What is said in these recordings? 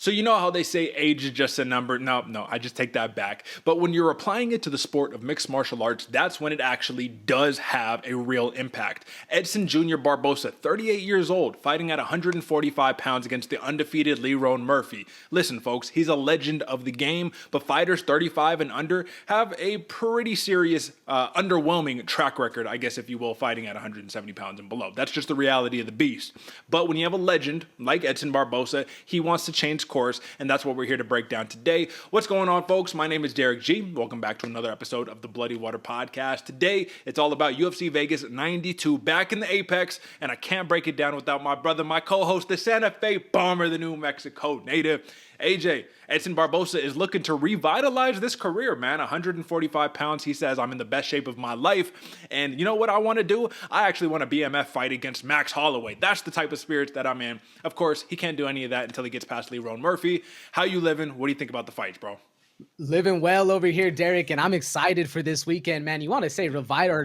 So you know how they say age is just a number? No, I just take that back. But when you're applying it to the sport of mixed martial arts, that's when it actually does have a real impact. Edson Jr. Barboza, 38 years old, fighting at 145 pounds against the undefeated Lerone Murphy. Listen, folks, he's a legend of the game, but fighters 35 and under have a pretty serious, underwhelming track record, I guess, if you will, fighting at 170 pounds and below. That's just the reality of the beast. But when you have a legend like Edson Barboza, he wants to change course, and that's what we're here to break down today. What's going on, folks? My name is Derick G. Welcome back to another episode of the Bloody Water Podcast. Today, it's all about UFC Vegas 92, back in the Apex, and I can't break it down without my brother, my co-host, the Santa Fe Bomber, the New Mexico native, AJ. Edson Barboza is looking to revitalize this career, man. 145 pounds. He says, I'm in the best shape of my life. And you know what I want to do? I actually want a BMF fight against Max Holloway. That's the type of spirits that I'm in. Of course, he can't do any of that until he gets past Lerone Murphy. How you living? What do you think about the fights, bro? Living well over here, Derek, and I'm excited for this weekend, man. You want to say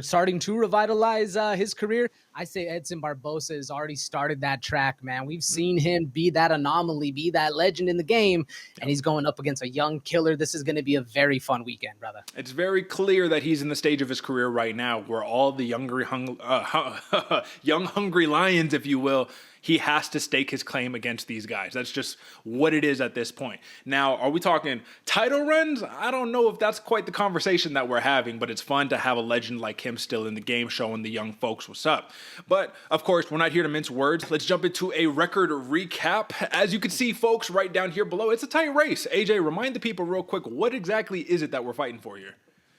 starting to revitalize his career? I say Edson Barboza has already started that track, man. We've seen him be that anomaly, be that legend in the game, and he's going up against a young killer. This is going to be a very fun weekend, brother. It's very clear that he's in the stage of his career right now where all the young hungry lions, if you will, he has to stake his claim against these guys. That's just what it is at this point. Now, are we talking title runs? I don't know if that's quite the conversation that we're having, but it's fun to have a legend like him still in the game showing the young folks what's up. But, of course, we're not here to mince words. Let's jump into a record recap. As you can see, folks, right down here below, it's a tight race. AJ, remind the people real quick, what exactly is it that we're fighting for here?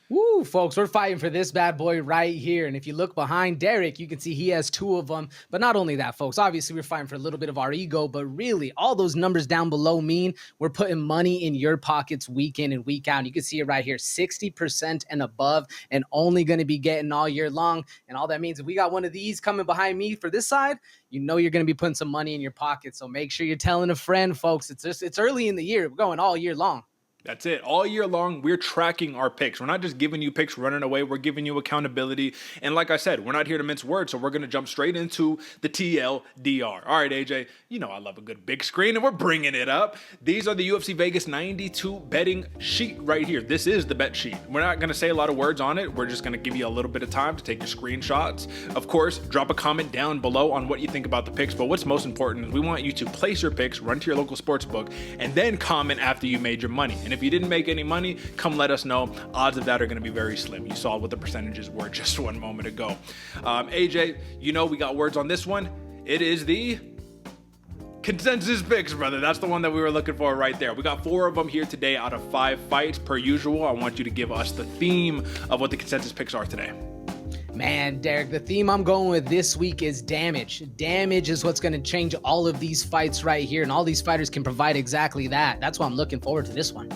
Woo, folks, we're fighting for this bad boy right here. And if you look behind Derek, you can see he has two of them. But not only that, folks, obviously we're fighting for a little bit of our ego, but really all those numbers down below mean we're putting money in your pockets week in and week out. And you can see it right here, 60% and above, and only going to be getting all year long. And all that means if we got one of these coming behind me for this side, you know you're going to be putting some money in your pocket. So make sure you're telling a friend, folks. It's early in the year. We're going all year long. That's it. All year long, we're tracking our picks. We're not just giving you picks running away. We're giving you accountability. And like I said, we're not here to mince words, so we're going to jump straight into the TLDR. All right, AJ, you know I love a good big screen, and we're bringing it up. These are the UFC Vegas 92 betting sheet right here. This is the bet sheet. We're not going to say a lot of words on it. We're just going to give you a little bit of time to take your screenshots. Of course, drop a comment down below on what you think about the picks, but what's most important is we want you to place your picks, run to your local sports book, and then comment after you made your money. And if you didn't make any money, come let us know. Odds of that are going to be very slim. You saw what the percentages were just one moment ago. AJ, you know we got words on this one. It is the consensus picks, brother. That's the one that we were looking for right there. We got 4 of them here today out of 5 fights. Per usual, I want you to give us the theme of what the consensus picks are today. Man, Derek, the theme I'm going with this week is damage. Damage is what's going to change all of these fights right here, and all these fighters can provide exactly that. That's why I'm looking forward to this one.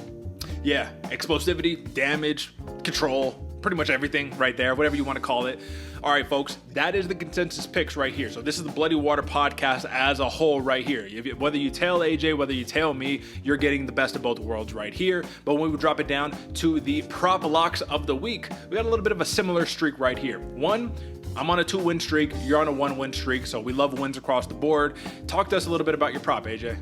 Yeah, explosivity, damage, control, pretty much everything right there, whatever you want to call it. All right, folks, that is the consensus picks right here. So this is the Bloody Water Podcast as a whole right here. Whether you tell AJ, whether you tell me, you're getting the best of both worlds right here. But when we drop it down to the prop locks of the week, we got a little bit of a similar streak right here. One, I'm on a 2-win streak. You're on a 1-win streak. So we love wins across the board. Talk to us a little bit about your prop, AJ.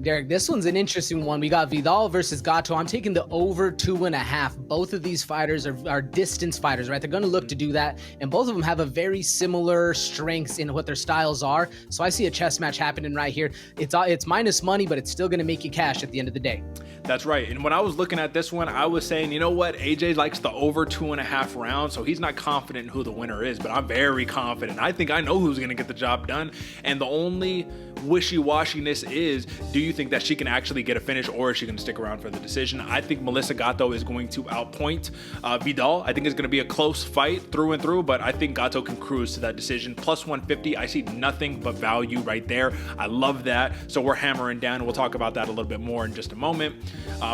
Derek, this one's an interesting one. We got Vidal versus Gatto. I'm taking the over 2.5. Both of these fighters are distance fighters, right? They're going to look to do that. And both of them have a very similar strengths in what their styles are. So I see a chess match happening right here. It's minus money, but it's still going to make you cash at the end of the day. That's right. And when I was looking at this one, I was saying, you know what? AJ likes the over 2.5 rounds, so he's not confident in who the winner is, but I'm very confident. I think I know who's going to get the job done. And the only wishy-washiness is, do you think that she can actually get a finish, or is she going to stick around for the decision? I think Melissa Gatto is going to outpoint Vidal. I think it's going to be a close fight through and through, but I think Gatto can cruise to that decision. Plus 150, I see nothing but value right there. I love that. So we're hammering down. We'll talk about that a little bit more in just a moment.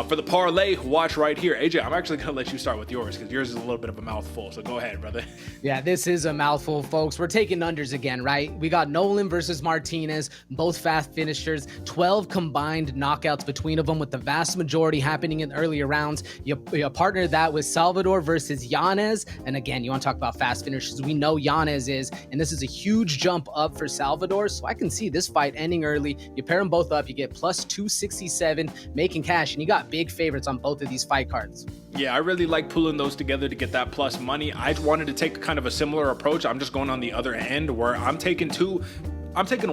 For the parlay, watch right here. AJ, I'm actually going to let you start with yours because yours is a little bit of a mouthful. So go ahead, brother. Yeah, this is a mouthful, folks. We're taking unders again, right? We got Nolan versus Martinez, both fast finishers, 12 combined knockouts between of them, with the vast majority happening in earlier rounds. You partner that with Salvador versus Yañez. And again, you want to talk about fast finishes. We know Yañez is, and this is a huge jump up for Salvador. So I can see this fight ending early. You pair them both up, you get plus 267, making cash, and you got big favorites on both of these fight cards. Yeah, I really like pulling those together to get that plus money. I wanted to take kind of a similar approach. I'm just going on the other end where I'm taking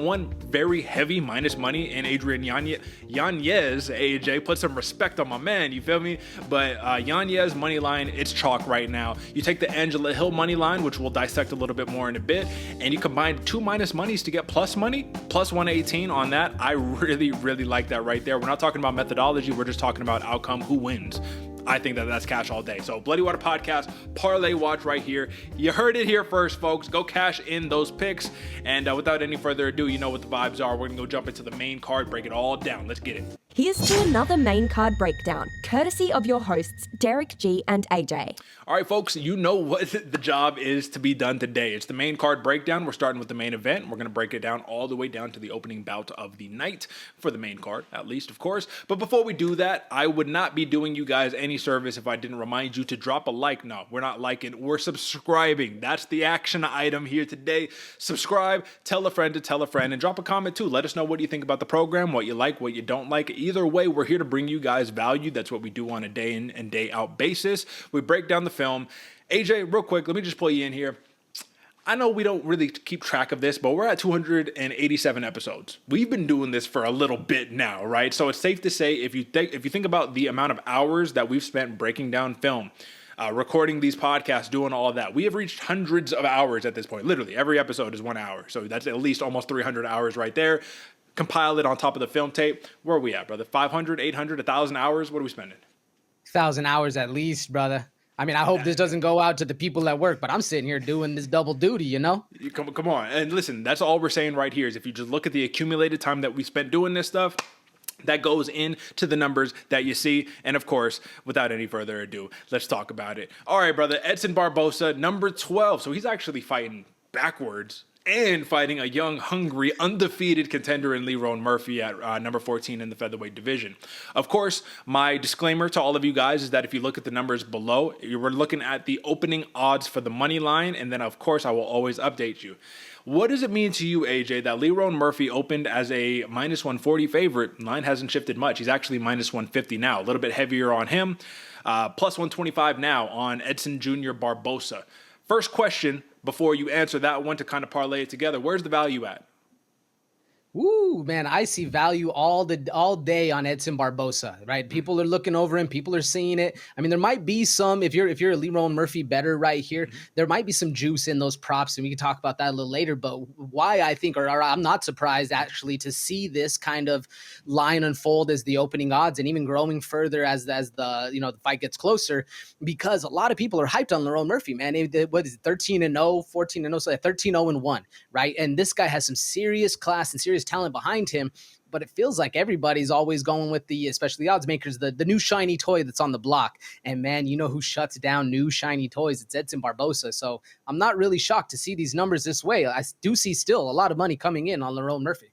one very heavy minus money in Adrian Yañez, AJ, put some respect on my man, you feel me? But Yañez money line, it's chalk right now. You take the Angela Hill money line, which we'll dissect a little bit more in a bit, and you combine two minus monies to get plus money, plus 118 on that. I really, really like that right there. We're not talking about methodology, we're just talking about outcome, who wins. I think that's cash all day. So Bloody Water Podcast, Parlay Watch right here. You heard it here first, folks. Go cash in those picks. And without any further ado, you know what the vibes are. We're going to go jump into the main card, break it all down. Let's get it. Here's to another main card breakdown, courtesy of your hosts, Derick G and AJ. All right, folks, you know what the job is to be done today. It's the main card breakdown. We're starting with the main event. We're going to break it down all the way down to the opening bout of the night for the main card, at least, of course. But before we do that, I would not be doing you guys any service if I didn't remind you to drop a like. No, we're not liking, we're subscribing. That's the action item here today. Subscribe, tell a friend to tell a friend, and drop a comment too. Let us know what you think about the program, what you like, what you don't like. Either way, we're here to bring you guys value. That's what we do on a day in and day out basis. We break down the film. AJ, real quick, let me just pull you in here. I know we don't really keep track of this, but we're at 287 episodes. We've been doing this for a little bit now, right? So it's safe to say if you think about the amount of hours that we've spent breaking down film, recording these podcasts, doing all of that, we have reached hundreds of hours at this point. Literally, every episode is 1 hour. So that's at least almost 300 hours right there. Compile it on top of the film tape. Where are we at, brother? 500, 800, 1,000 hours? What are we spending? 1,000 hours at least, brother. I mean, I hope this doesn't go out to the people at work, but I'm sitting here doing this double duty, you know? Come on. And listen, that's all we're saying right here is if you just look at the accumulated time that we spent doing this stuff, that goes into the numbers that you see. And of course, without any further ado, let's talk about it. All right, brother. Edson Barboza, number 12. So he's actually fighting backwards and fighting a young, hungry, undefeated contender in Lerone Murphy at number 14 in the featherweight division. Of course, my disclaimer to all of you guys is that if you look at the numbers below, we're looking at the opening odds for the money line, and then, of course, I will always update you. What does it mean to you, AJ, that Lerone Murphy opened as a minus 140 favorite? Line hasn't shifted much. He's actually minus 150 now, a little bit heavier on him. Plus 125 now on Edson Jr. Barboza. First question, before you answer that one to kind of parlay it together, where's the value at? Ooh, man, I see value all day on Edson Barboza, right? People are looking over him. People are seeing it. I mean, there might be some, if you're a Lerone Murphy bettor right here, there might be some juice in those props, and we can talk about that a little later. But why I think, or I'm not surprised actually to see this kind of line unfold as the opening odds and even growing further as the the fight gets closer, because a lot of people are hyped on Lerone Murphy, man. What is it, 13-0, 14-0, so 13-0-1, right? And this guy has some serious class and serious talent behind him, but it feels like everybody's always going with especially the odds makers, the new shiny toy that's on the block. And man, you know who shuts down new shiny toys? It's Edson Barboza. So I'm not really shocked to see these numbers this way. I do see still a lot of money coming in on Lerone Murphy.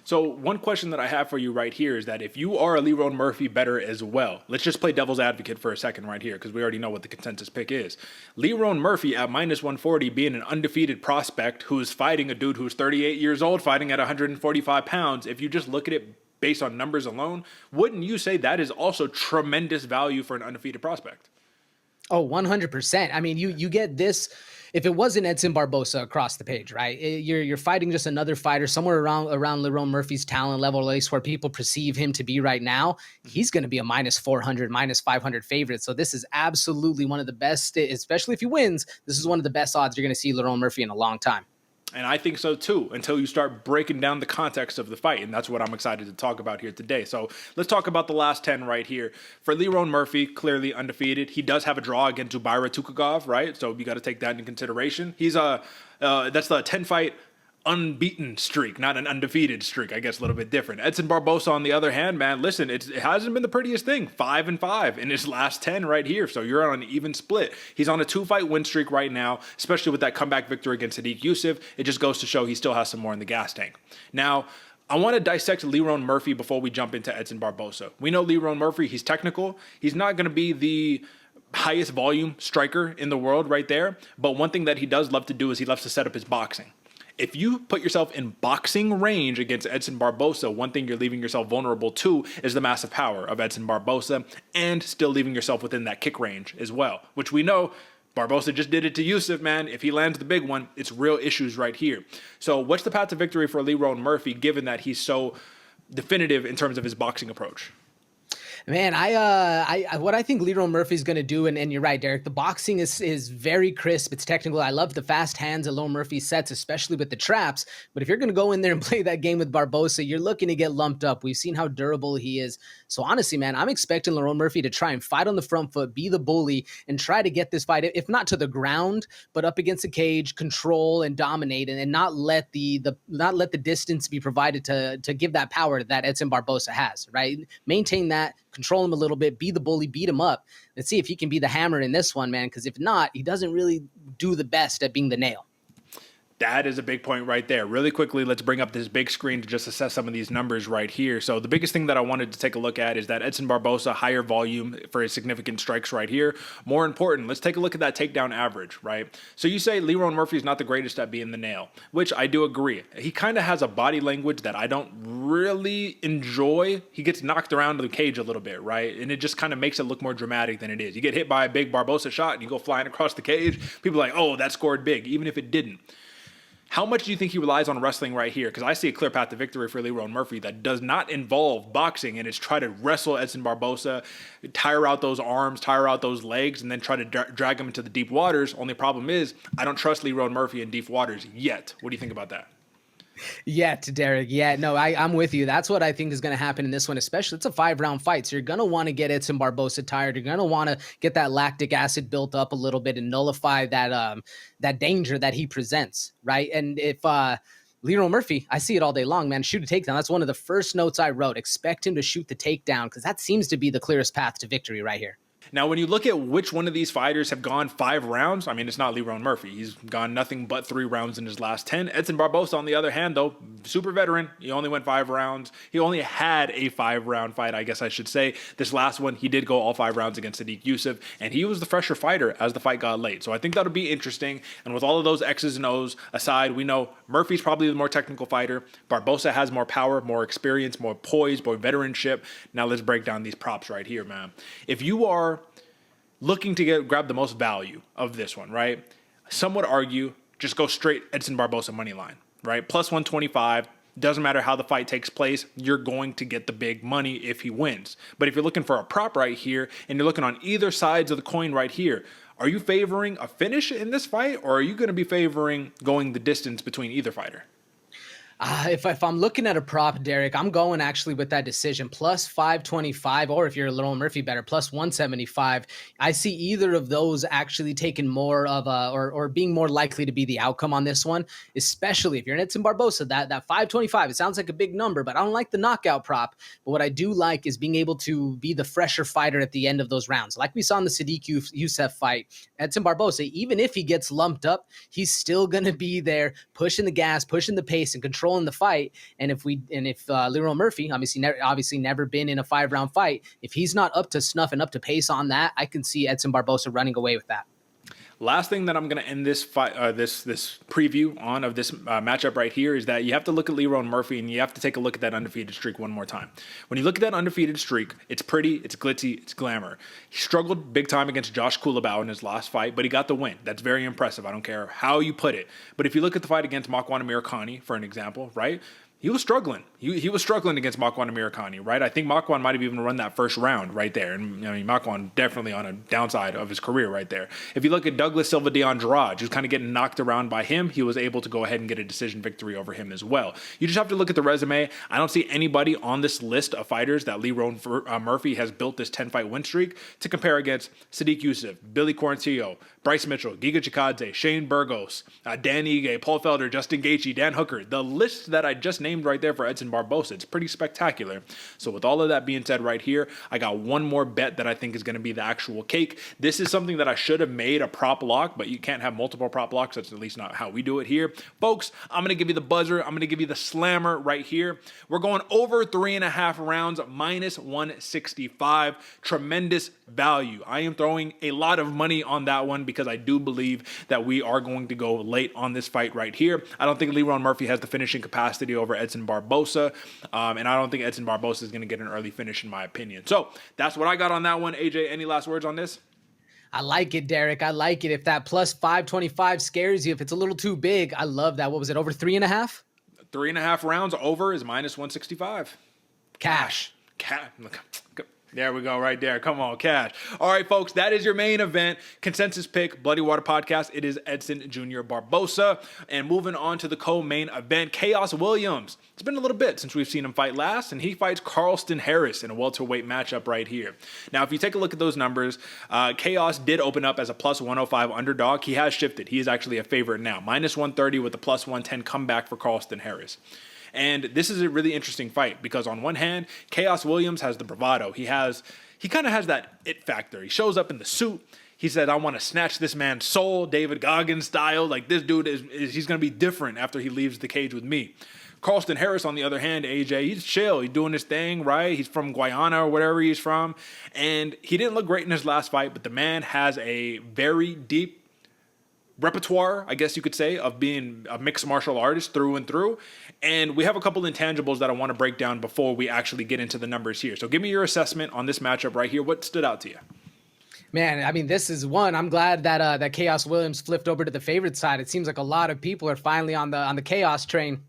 So one question that I have for you right here is that if you are a Lerone Murphy bettor as well, let's just play devil's advocate for a second right here because we already know what the consensus pick is. Lerone Murphy at minus 140 being an undefeated prospect who is fighting a dude who's 38 years old, fighting at 145 pounds. If you just look at it based on numbers alone, wouldn't you say that is also tremendous value for an undefeated prospect? Oh, 100%. I mean, you get this. If it wasn't Edson Barboza across the page, right? You're fighting just another fighter somewhere around Lerone Murphy's talent level, at least where people perceive him to be right now. He's going to be a minus 400, minus 500 favorite. So this is absolutely one of the best, especially if he wins. This is one of the best odds you're going to see Lerone Murphy in a long time. And I think so too, until you start breaking down the context of the fight. And that's what I'm excited to talk about here today. So let's talk about the last 10 right here. For Lerone Murphy, clearly undefeated. He does have a draw against Zubaira Tukhugov, right? So you got to take that into consideration. He's that's the 10-fight unbeaten streak, not an undefeated streak. I guess a little bit different. Edson Barboza, on the other hand, man, listen, it hasn't been the prettiest thing. 5-5 in his last 10 right here. So you're on an even split. He's on a 2-fight win streak right now, especially with that comeback victory against Sadiq Youssef. It just goes to show he still has some more in the gas tank. Now, I want to dissect Lerone Murphy before we jump into Edson Barboza. We know Lerone Murphy, he's technical. He's not going to be the highest volume striker in the world right there. But one thing that he does love to do is he loves to set up his boxing. If you put yourself in boxing range against Edson Barboza, one thing you're leaving yourself vulnerable to is the massive power of Edson Barboza, and still leaving yourself within that kick range as well, which we know Barboza just did it to Yusuf, man. If he lands the big one, it's real issues right here. So what's the path to victory for Lerone Murphy, given that he's so definitive in terms of his boxing approach? Man, what I think Lerone Murphy's going to do, and you're right, Derek, the boxing is very crisp. It's technical. I love the fast hands that Lerone Murphy sets, especially with the traps. But if you're going to go in there and play that game with Barboza, you're looking to get lumped up. We've seen how durable he is. So honestly, man, I'm expecting Lerone Murphy to try and fight on the front foot, be the bully, and try to get this fight, if not to the ground, but up against the cage, control and dominate, and not let the distance be provided to give that power that Edson Barboza has, right? Maintain that, control him a little bit, be the bully, beat him up. Let's see if he can be the hammer in this one, man, because if not, he doesn't really do the best at being the nail. That is a big point right there. Really quickly, let's bring up this big screen to just assess some of these numbers right here. So the biggest thing that I wanted to take a look at is that Edson Barboza, higher volume for his significant strikes right here. More important, let's take a look at that takedown average, right? So you say Lerone Murphy is not the greatest at being the nail, which I do agree. He kind of has a body language that I don't really enjoy. He gets knocked around the cage a little bit, right? And it just kind of makes it look more dramatic than it is. You get hit by a big Barboza shot and you go flying across the cage. People are like, oh, that scored big, even if it didn't. How much do you think he relies on wrestling right here? Because I see a clear path to victory for Lerone Murphy that does not involve boxing, and it's try to wrestle Edson Barboza, tire out those arms, tire out those legs, and then try to drag him into the deep waters. Only problem is I don't trust Lerone Murphy in deep waters yet. What do you think about that? Derek. No, I'm with you. That's what I think is going to happen in this one, especially it's a 5-round fight. So you're going to want to get Edson Barboza tired. You're going to want to get that lactic acid built up a little bit and nullify that danger that he presents, right? And if Lerone Murphy, I see it all day long, man, shoot a takedown. That's one of the first notes I wrote. Expect him to shoot the takedown because that seems to be the clearest path to victory right here. Now, when you look at which one of these fighters have gone 5 rounds, I mean, it's not Lerone Murphy. He's gone nothing but 3 rounds in his last 10. Edson Barboza, on the other hand, though, super veteran. He only went 5 rounds. He only had a 5-round fight, I guess I should say. This last one, he did go all 5 rounds against Derick Yusuf, and he was the fresher fighter as the fight got late. So I think that'll be interesting. And with all of those X's and O's aside, we know Murphy's probably the more technical fighter. Barboza has more power, more experience, more poise, more veteranship. Now let's break down these props right here, man. If you are looking to grab the most value of this one, right? Some would argue just go straight Edson Barboza money line, right? Plus 125. Doesn't matter how the fight takes place, you're going to get the big money if he wins. But if you're looking for a prop right here and you're looking on either sides of the coin right here, are you favoring a finish in this fight, or are you going to be favoring going the distance between either fighter? If I'm looking at a prop, Derek, I'm going actually with that decision plus 525, or if you're a Lerone Murphy better, plus 175. I see either of those actually taking more of or being more likely to be the outcome on this one, especially if you're an Edson Barboza. That 525, it sounds like a big number, but I don't like the knockout prop. But what I do like is being able to be the fresher fighter at the end of those rounds. Like we saw in the Derick Yusuf fight, Edson Barboza, even if he gets lumped up, he's still going to be there pushing the gas, pushing the pace, and controlling the fight. And if Lerone Murphy, obviously never been in a 5-round fight, if he's not up to snuff and up to pace on that, I can see Edson Barboza running away with that. Last thing that I'm going to end this fight, this preview on of this matchup right here is that you have to look at Lerone Murphy and you have to take a look at that undefeated streak one more time. When you look at that undefeated streak, it's pretty, it's glitzy, it's glamour. He struggled big time against Josh Kulabau in his last fight, but he got the win. That's very impressive. I don't care how you put it. But if you look at the fight against Makwan Amirkhani, for an example, right? He was struggling. He was struggling against Makwan Amirkhani, right? I think Makwan might have even run that first round right there. And I mean, Makwan definitely on a downside of his career right there. If you look at Douglas Silva de Andrade, who's kind of getting knocked around by him, he was able to go ahead and get a decision victory over him as well. You just have to look at the resume. I don't see anybody on this list of fighters that Lerone Murphy has built this 10-fight win streak to compare against Derick Yusuf, Billy Quarantillo, Bryce Mitchell, Giga Chikadze, Shane Burgos, Dan Ige, Paul Felder, Justin Gaethje, Dan Hooker. The list that I just named named right there for Edson Barboza. It's pretty spectacular. So with all of that being said right here, I got one more bet that I think is going to be the actual cake. This is something that I should have made a prop lock, but you can't have multiple prop locks. That's at least not how we do it here. Folks, I'm going to give you the buzzer. I'm going to give you the slammer right here. We're going over 3.5 rounds, minus 165. Tremendous value. I am throwing a lot of money on that one because I do believe that we are going to go late on this fight right here. I don't think Lerone Murphy has the finishing capacity over Edson Barboza, and I don't think Edson Barboza is going to get an early finish in my opinion. So that's what I got on that one. AJ, any last words on this? I like it, Derek. I like it. If that plus 525 scares you, if it's a little too big, I love that. What was it, over 3.5? 3.5 rounds over is minus 165. Cash. There we go, right there. Come on, cash. All right, folks, that is your main event. Consensus pick, Bloody Water Podcast. It is Edson Jr. Barboza. And moving on to the co-main event, Chaos Williams. It's been a little bit since we've seen him fight last, and he fights Carlston Harris in a welterweight matchup right here. Now, if you take a look at those numbers, Chaos did open up as a plus 105 underdog. He has shifted. He is actually a favorite now. Minus 130 with a plus 110 comeback for Carlston Harris. And this is a really interesting fight because on one hand, Chaos Williams has the bravado. He kind of has that it factor. He shows up in the suit. He said, I want to snatch this man's soul, David Goggins style. Like, this dude he's going to be different after he leaves the cage with me. Carlston Harris, on the other hand, AJ, he's chill. He's doing his thing, right? He's from Guyana or wherever he's from. And he didn't look great in his last fight, but the man has a very deep repertoire, I guess you could say, of being a mixed martial artist through and through. And we have a couple intangibles that I want to break down before we actually get into the numbers here. So give me your assessment on this matchup right here. What stood out to you? Man, I mean, this is one. I'm glad that that Chaos Williams flipped over to the favorite side. It seems like a lot of people are finally on the Chaos train.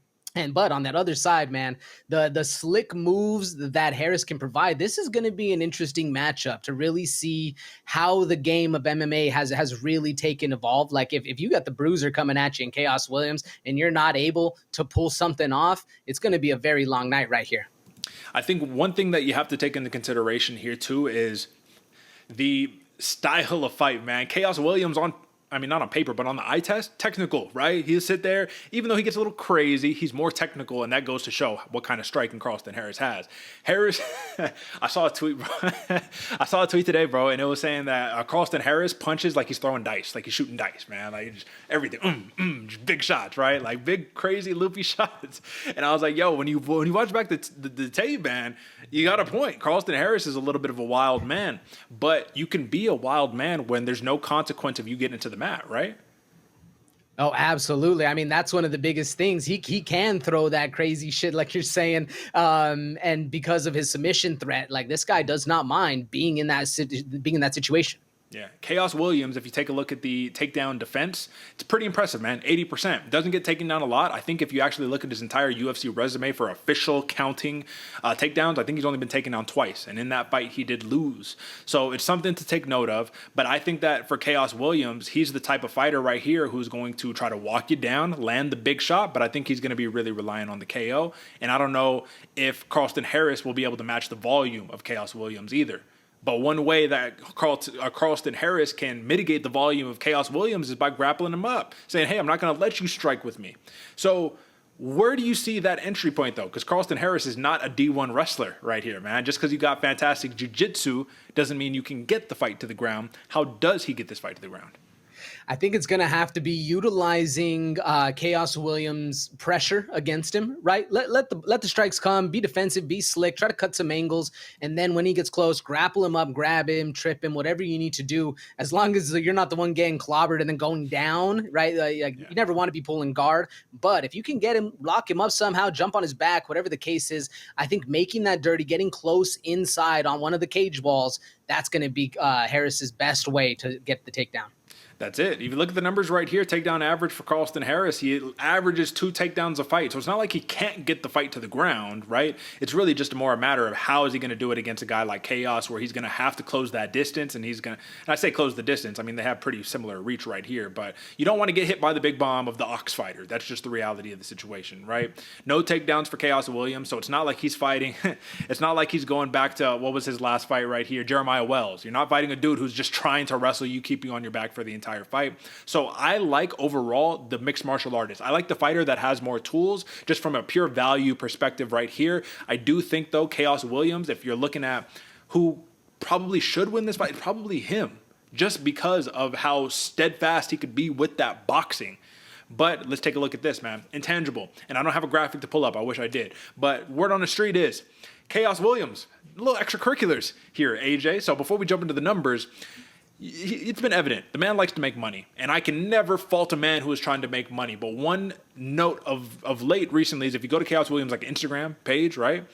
But on that other side, man, the slick moves that Harris can provide, this is going to be an interesting matchup to really see how the game of MMA has really evolved. Like if you got the bruiser coming at you in Chaos Williams and you're not able to pull something off, it's going to be a very long night right here. I think one thing that you have to take into consideration here too is the style of fight, man. Chaos Williams not on paper, but on the eye test, technical, right? He'll sit there, even though he gets a little crazy, he's more technical, and that goes to show what kind of striking Carlston Harris has. Harris, I saw a tweet, bro. I saw a tweet today, bro, and it was saying that Carlston Harris punches like he's throwing dice, like he's shooting dice, man, like just everything, just big shots, right? Like big, crazy, loopy shots. And I was like, yo, when you watch back the tape, man, you got a point. Carlston Harris is a little bit of a wild man, but you can be a wild man when there's no consequence of you getting into the mat, right? Oh, absolutely. I mean, that's one of the biggest things. He can throw that crazy shit, like you're saying, and because of his submission threat, like this guy does not mind being in that situation. Yeah. Chaos Williams, if you take a look at the takedown defense, it's pretty impressive, man. 80%. Doesn't get taken down a lot. I think if you actually look at his entire UFC resume for official counting takedowns, I think he's only been taken down twice. And in that fight, he did lose. So it's something to take note of. But I think that for Chaos Williams, he's the type of fighter right here who's going to try to walk you down, land the big shot. But I think he's going to be really reliant on the KO. And I don't know if Carlston Harris will be able to match the volume of Chaos Williams either. But one way that Carlston Harris can mitigate the volume of Chaos Williams is by grappling him up, saying, hey, I'm not going to let you strike with me. So where do you see that entry point, though? Because Carlston Harris is not a D1 wrestler right here, man. Just because you got fantastic jiu-jitsu doesn't mean you can get the fight to the ground. How does he get this fight to the ground? I think it's going to have to be utilizing Chaos Williams' pressure against him, right? Let the strikes come, be defensive, be slick, try to cut some angles, and then when he gets close, grapple him up, grab him, trip him, whatever you need to do, as long as you're not the one getting clobbered and then going down, right? You never want to be pulling guard, but if you can get him, lock him up somehow, jump on his back, whatever the case is, I think making that dirty, getting close inside on one of the cage walls, that's going to be Harris's best way to get the takedown. That's it. If you look at the numbers right here, takedown average for Carlston Harris, he averages 2 takedowns a fight. So it's not like he can't get the fight to the ground, right? It's really just more a matter of how is he going to do it against a guy like Chaos, where he's going to have to close that distance, and and I say close the distance, I mean, they have pretty similar reach right here, but you don't want to get hit by the big bomb of the Ox fighter. That's just the reality of the situation, right? No takedowns for Chaos Williams, so it's not like he's fighting, it's not like he's going back to, what was his last fight right here, Jeremiah Wells. You're not fighting a dude who's just trying to wrestle you, keep you on your back for the entire entire fight. So I like overall the mixed martial artist. I like the fighter that has more tools just from a pure value perspective right here. I do think though, Khaos Williams, if you're looking at who probably should win this fight, probably him, just because of how steadfast he could be with that boxing. But let's take a look at this, man. Intangible. And I don't have a graphic to pull up. I wish I did. But word on the street is Khaos Williams. Little extracurriculars here, AJ. So before we jump into the numbers, it's been evident. The man likes to make money. And I can never fault a man who is trying to make money. But one note of late recently is if you go to Khaos Williams' like Instagram page, right?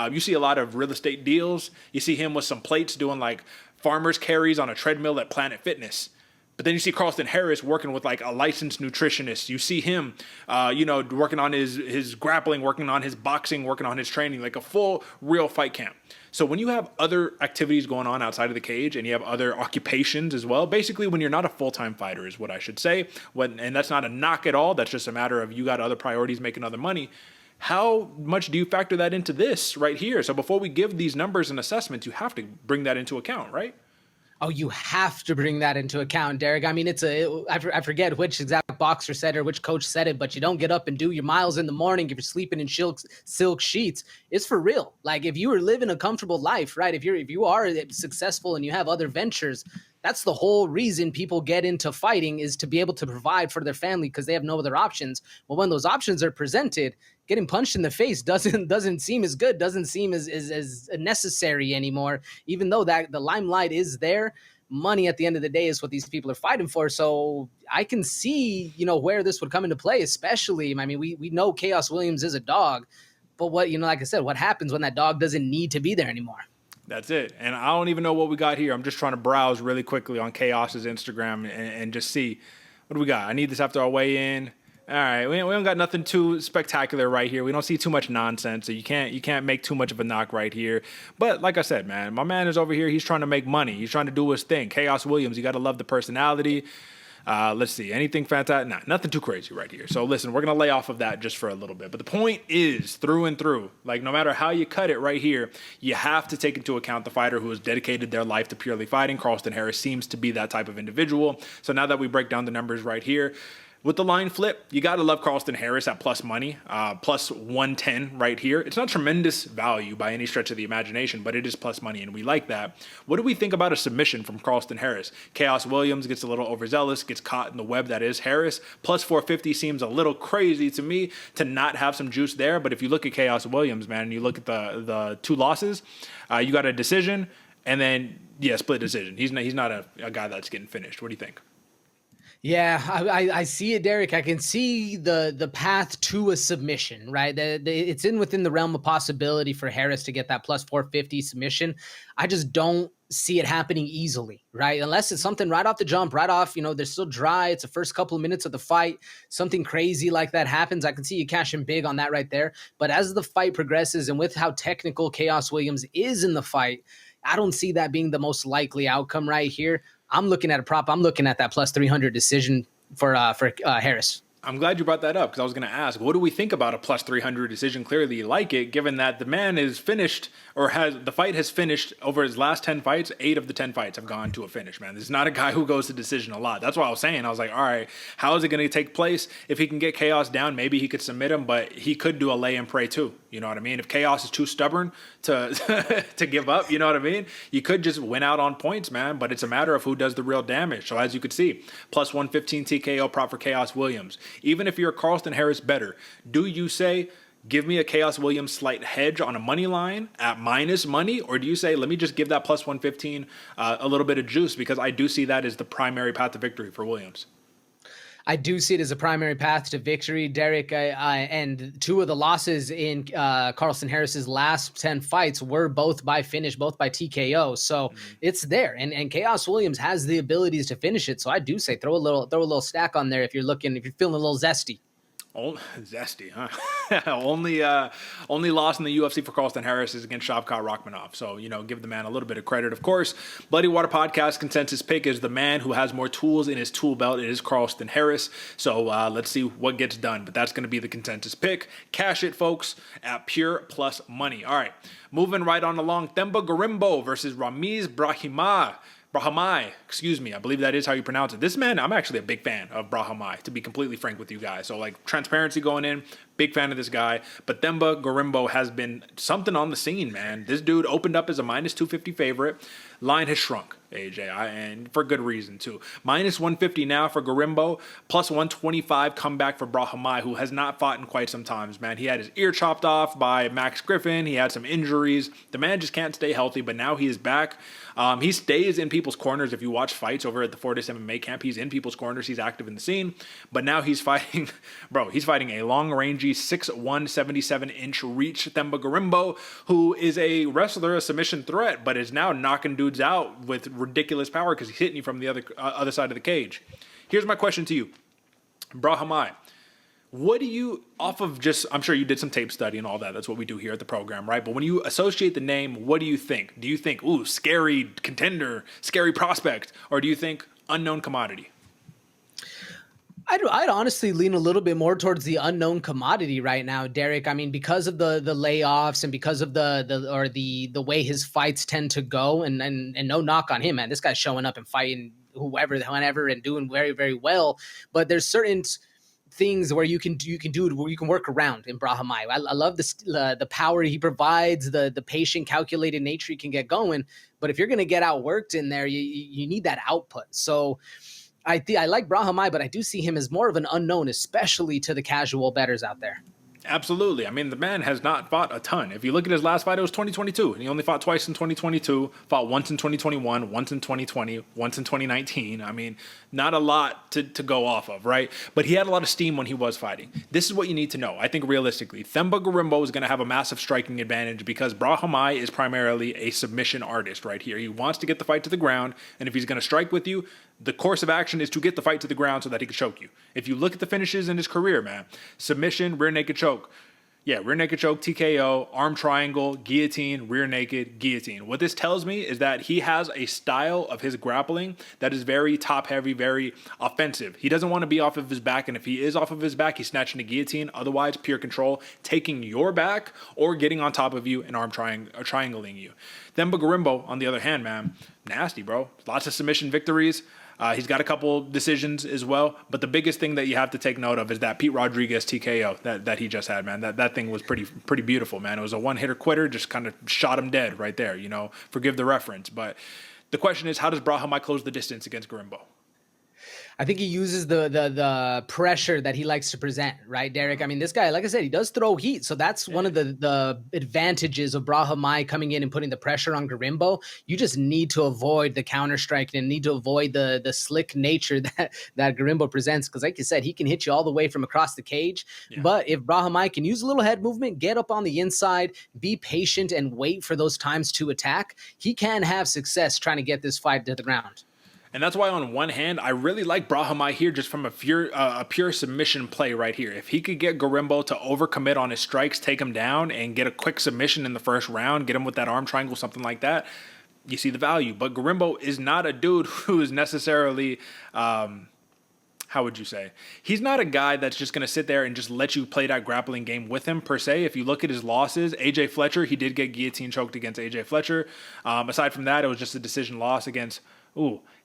You see a lot of real estate deals. You see him with some plates doing like farmer's carries on a treadmill at Planet Fitness. But then you see Carlston Harris working with like a licensed nutritionist. You see him, working on his grappling, working on his boxing, working on his training, like a full real fight camp. So when you have other activities going on outside of the cage and you have other occupations as well, basically when you're not a full-time fighter is what I should say. And that's not a knock at all. That's just a matter of you got other priorities making other money. How much do you factor that into this right here? So before we give these numbers and assessments, you have to bring that into account, right? Oh, you have to bring that into account, Derek. I mean, I forget which exact boxer said or which coach said it, but you don't get up and do your miles in the morning if you're sleeping in silk sheets. It's for real. Like if you are living a comfortable life, right? If you are successful and you have other ventures, that's the whole reason people get into fighting is to be able to provide for their family because they have no other options. Well, when those options are presented, getting punched in the face doesn't seem as good, doesn't seem as necessary anymore, even though that the limelight is there. Money at the end of the day is what these people are fighting for. So I can see, where this would come into play, especially, I mean, we know Khaos Williams is a dog, but like I said, what happens when that dog doesn't need to be there anymore? That's it. And I don't even know what we got here. I'm just trying to browse really quickly on Khaos's Instagram and just see what do we got. I need this after our weigh-in. All right, we don't got nothing too spectacular right here. We don't see too much nonsense, so you can't make too much of a knock right here. But like I said, man, my man is over here. He's trying to make money. He's trying to do his thing. Khaos Williams, you got to love the personality. Let's see, anything fantastic? Nah, nothing too crazy right here. So listen, we're going to lay off of that just for a little bit. But the point is, through and through, like no matter how you cut it right here, you have to take into account the fighter who has dedicated their life to purely fighting. Carlston Harris seems to be that type of individual. So now that we break down the numbers right here, with the line flip, you got to love Carlston Harris at plus money, plus 110 right here. It's not tremendous value by any stretch of the imagination, but it is plus money, and we like that. What do we think about a submission from Carlston Harris? Khaos Williams gets a little overzealous, gets caught in the web that is Harris. Plus 450 seems a little crazy to me to not have some juice there, but if you look at Khaos Williams, man, and you look at the two losses, you got a decision, and then, split decision. He's not a guy that's getting finished. What do you think? Yeah, I see it, Derek. I can see the path to a submission, right? It's within the realm of possibility for Harris to get that plus 450 submission. I just don't see it happening easily, right? Unless it's something right off the jump, right off, they're still dry. It's the first couple of minutes of the fight. Something crazy like that happens. I can see you cashing big on that right there. But as the fight progresses and with how technical Khaos Williams is in the fight, I don't see that being the most likely outcome right here. I'm looking at a prop. I'm looking at that plus 300 decision for Harris. I'm glad you brought that up because I was going to ask, what do we think about a plus 300 decision? Clearly you like it, given that the man is finished the fight has finished over his last 10 fights. 8 of the 10 fights have gone to a finish, man. This is not a guy who goes to decision a lot. That's what I was saying. I was like, all right, how is it going to take place? If he can get Khaos down, maybe he could submit him, but he could do a lay and pray too. You know what I mean? If Khaos is too stubborn to to give up, you know what I mean? You could just win out on points, man, but it's a matter of who does the real damage. So as you could see, plus 115 TKO prop for Khaos Williams. Even if you're a Carlston Harris better, do you say, give me a Khaos Williams slight hedge on a money line at minus money? Or do you say, let me just give that plus 115 a little bit of juice? Because I do see that as the primary path to victory for Williams. I do see it as a primary path to victory, Derek. And 2 of the losses in Carlston Harris's last 10 fights were both by finish, both by TKO. So it's there. And Khaos Williams has the abilities to finish it. So I do say throw a little stack on there if you're feeling a little zesty. Oh, zesty, huh? only loss in the UFC for Carlston Harris is against Shavkat Rakhmonov. So, give the man a little bit of credit. Of course, Bloody Water Podcast consensus pick is the man who has more tools in his tool belt. It is Carlston Harris. So let's see what gets done. But that's going to be the consensus pick. Cash it, folks, at pure plus money. All right, moving right on along. Themba Gorimbo versus Ramiz Brahimaj. Brahimaj, excuse me, I believe that is how you pronounce it. This man, I'm actually a big fan of Brahimaj, to be completely frank with you guys. So like transparency going in, big fan of this guy. But Themba Gorimbo has been something on the scene, man. This dude opened up as a minus 250 favorite. Line has shrunk, AJ, and for good reason too. Minus 150 now for Gorimbo, plus 125 comeback for Brahimaj, who has not fought in quite some times, man. He had his ear chopped off by Max Griffin. He had some injuries. The man just can't stay healthy, but now he is back. He stays in people's corners. If you watch fights over at the Fortis MMA camp, he's in people's corners. He's active in the scene. But now he's fighting, he's fighting a long-rangey 6'1", 77-inch reach Themba Gorimbo, who is a wrestler, a submission threat, but is now knocking dudes out with ridiculous power because he's hitting you from the other side of the cage. Here's my question to you, Brahimaj. What do you, off of just, I'm sure you did some tape study and all that. That's what we do here at the program, right? But when you associate the name, what do you think? Do you think, ooh, scary contender, scary prospect? Or do you think unknown commodity? I'd honestly lean a little bit more towards the unknown commodity right now, Derek. I mean, because of the layoffs and because of the way his fights tend to go, and no knock on him, man. This guy's showing up and fighting whoever, whenever, and doing very, very well. But there's certain things where you can work around in Brahimaj. I love the power he provides, the patient, calculated nature he can get going. But if you're going to get outworked in there, you need that output. So I like Brahimaj, but I do see him as more of an unknown, especially to the casual bettors out there. Absolutely. I mean, the man has not fought a ton. If you look at his last fight, it was 2022. And he only fought twice in 2022, fought once in 2021, once in 2020, once in 2019. I mean, not a lot to go off of, right? But he had a lot of steam when he was fighting. This is what you need to know. I think realistically, Themba Gorimbo is going to have a massive striking advantage because Brahimaj is primarily a submission artist right here. He wants to get the fight to the ground. And if he's going to strike with you, the course of action is to get the fight to the ground so that he can choke you. If you look at the finishes in his career, man, submission, rear naked choke. Yeah, rear naked choke, TKO, arm triangle, guillotine, rear naked, guillotine. What this tells me is that he has a style of his grappling that is very top heavy, very offensive. He doesn't want to be off of his back, and if he is off of his back, he's snatching a guillotine. Otherwise, pure control, taking your back or getting on top of you and arm triangling you. Themba Gorimbo, on the other hand, man, nasty, bro. Lots of submission victories. He's got a couple decisions as well, but the biggest thing that you have to take note of is that Pete Rodriguez TKO that he just had, man. That thing was pretty beautiful, man. It was a one-hitter quitter, just kind of shot him dead right there, you know. Forgive the reference, but the question is, how does Brahimaj close the distance against Gorimbo? I think he uses the pressure that he likes to present, right, Derek? I mean, this guy, like I said, he does throw heat. So that's one of the advantages of Brahimaj coming in and putting the pressure on Gorimbo. You just need to avoid the counter strike and need to avoid the slick nature that Gorimbo presents. Because like you said, he can hit you all the way from across the cage. Yeah. But if Brahimaj can use a little head movement, get up on the inside, be patient and wait for those times to attack, he can have success trying to get this fight to the ground. And that's why on one hand, I really like Brahimaj here just from a pure submission play right here. If he could get Gorimbo to overcommit on his strikes, take him down, and get a quick submission in the first round, get him with that arm triangle, something like that, you see the value. But Gorimbo is not a dude who is necessarily... how would you say? He's not a guy that's just going to sit there and just let you play that grappling game with him, per se. If you look at his losses, AJ Fletcher, he did get guillotine choked against AJ Fletcher. Aside from that, it was just a decision loss against...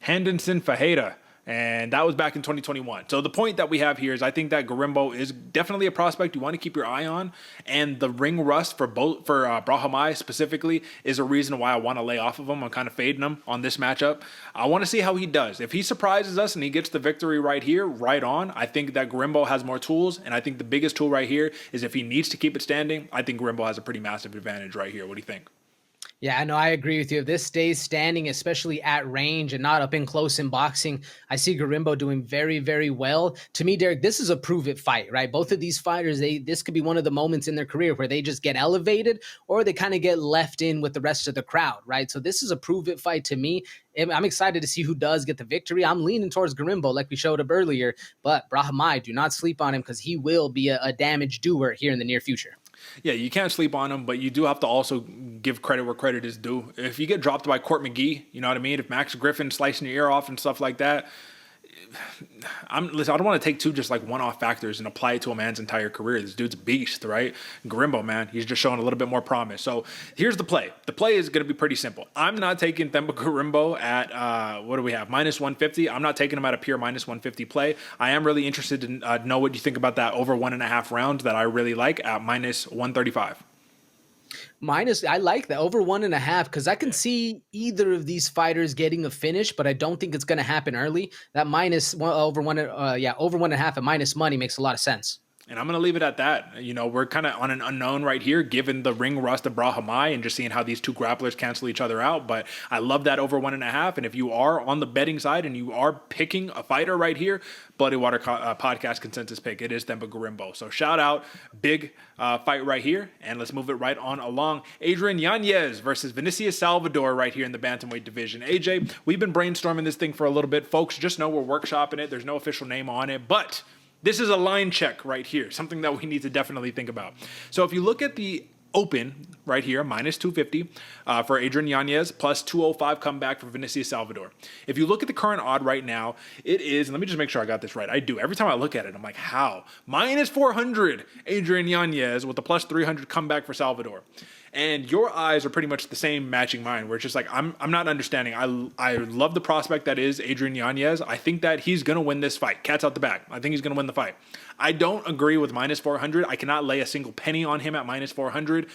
Henderson Fajeda, and that was back in 2021. So the point that we have here is I think that Gorimbo is definitely a prospect you want to keep your eye on, and the ring rust for Brahimaj specifically is a reason why I want to lay off of him. I'm kind of fading him on this matchup. I want to see how he does. If he surprises us and he gets the victory right here, right on, I think that Gorimbo has more tools, and I think the biggest tool right here is if he needs to keep it standing, I think Gorimbo has a pretty massive advantage right here. What do you think? Yeah, no, I agree with you. If this stays standing, especially at range and not up in close in boxing, I see Gorimbo doing very, very well. To me, Derek, this is a prove-it fight, right? Both of these fighters, this could be one of the moments in their career where they just get elevated or they kind of get left in with the rest of the crowd, right? So this is a prove-it fight to me. I'm excited to see who does get the victory. I'm leaning towards Gorimbo, like we showed up earlier, but Brahimaj, do not sleep on him because he will be a damage doer here in the near future. Yeah, you can't sleep on him, but you do have to also give credit where credit is due. If you get dropped by Court McGee, you know what I mean? If Max Griffin slicing your ear off and stuff like that, listen, I don't want to take two just like one-off factors and apply it to a man's entire career. This dude's a beast, right? Gorimbo, man, he's just showing a little bit more promise. So here's the play. The play is going to be pretty simple. I'm not taking Themba Gorimbo at, what do we have, minus 150. I'm not taking him at a pure minus 150 play. I am really interested to know what you think about that over 1.5 rounds that I really like at minus 135. I like that over 1.5 because I can see either of these fighters getting a finish, but I don't think it's going to happen early. That over 1.5 at minus money makes a lot of sense. And I'm going to leave it at that. You know, we're kind of on an unknown right here, given the ring rust of Brahimaj and just seeing how these two grapplers cancel each other out. But I love that over 1.5. And if you are on the betting side and you are picking a fighter right here, Bloody Water podcast consensus pick, it is Themba Gorimbo. So shout out, big fight right here. And let's move it right on along. Adrian Yañez versus Vinicius Salvador right here in the bantamweight division. AJ, we've been brainstorming this thing for a little bit. Folks, just know we're workshopping it. There's no official name on it, but this is a line check right here, something that we need to definitely think about. So if you look at the open right here, minus 250 for Adrian Yañez, plus 205 comeback for Vinicius Salvador. If you look at the current odd right now, it is, and let me just make sure I got this right. I do. Every time I look at it, I'm like, how? Minus 400 Adrian Yañez with a plus 300 comeback for Salvador. And your eyes are pretty much the same matching mine, where it's just like, I'm not understanding. I love the prospect that is Adrian Yañez. I think that he's going to win this fight. Cat's out the bag. I think he's going to win the fight. I don't agree with minus 400. I cannot lay a single penny on him at minus 400.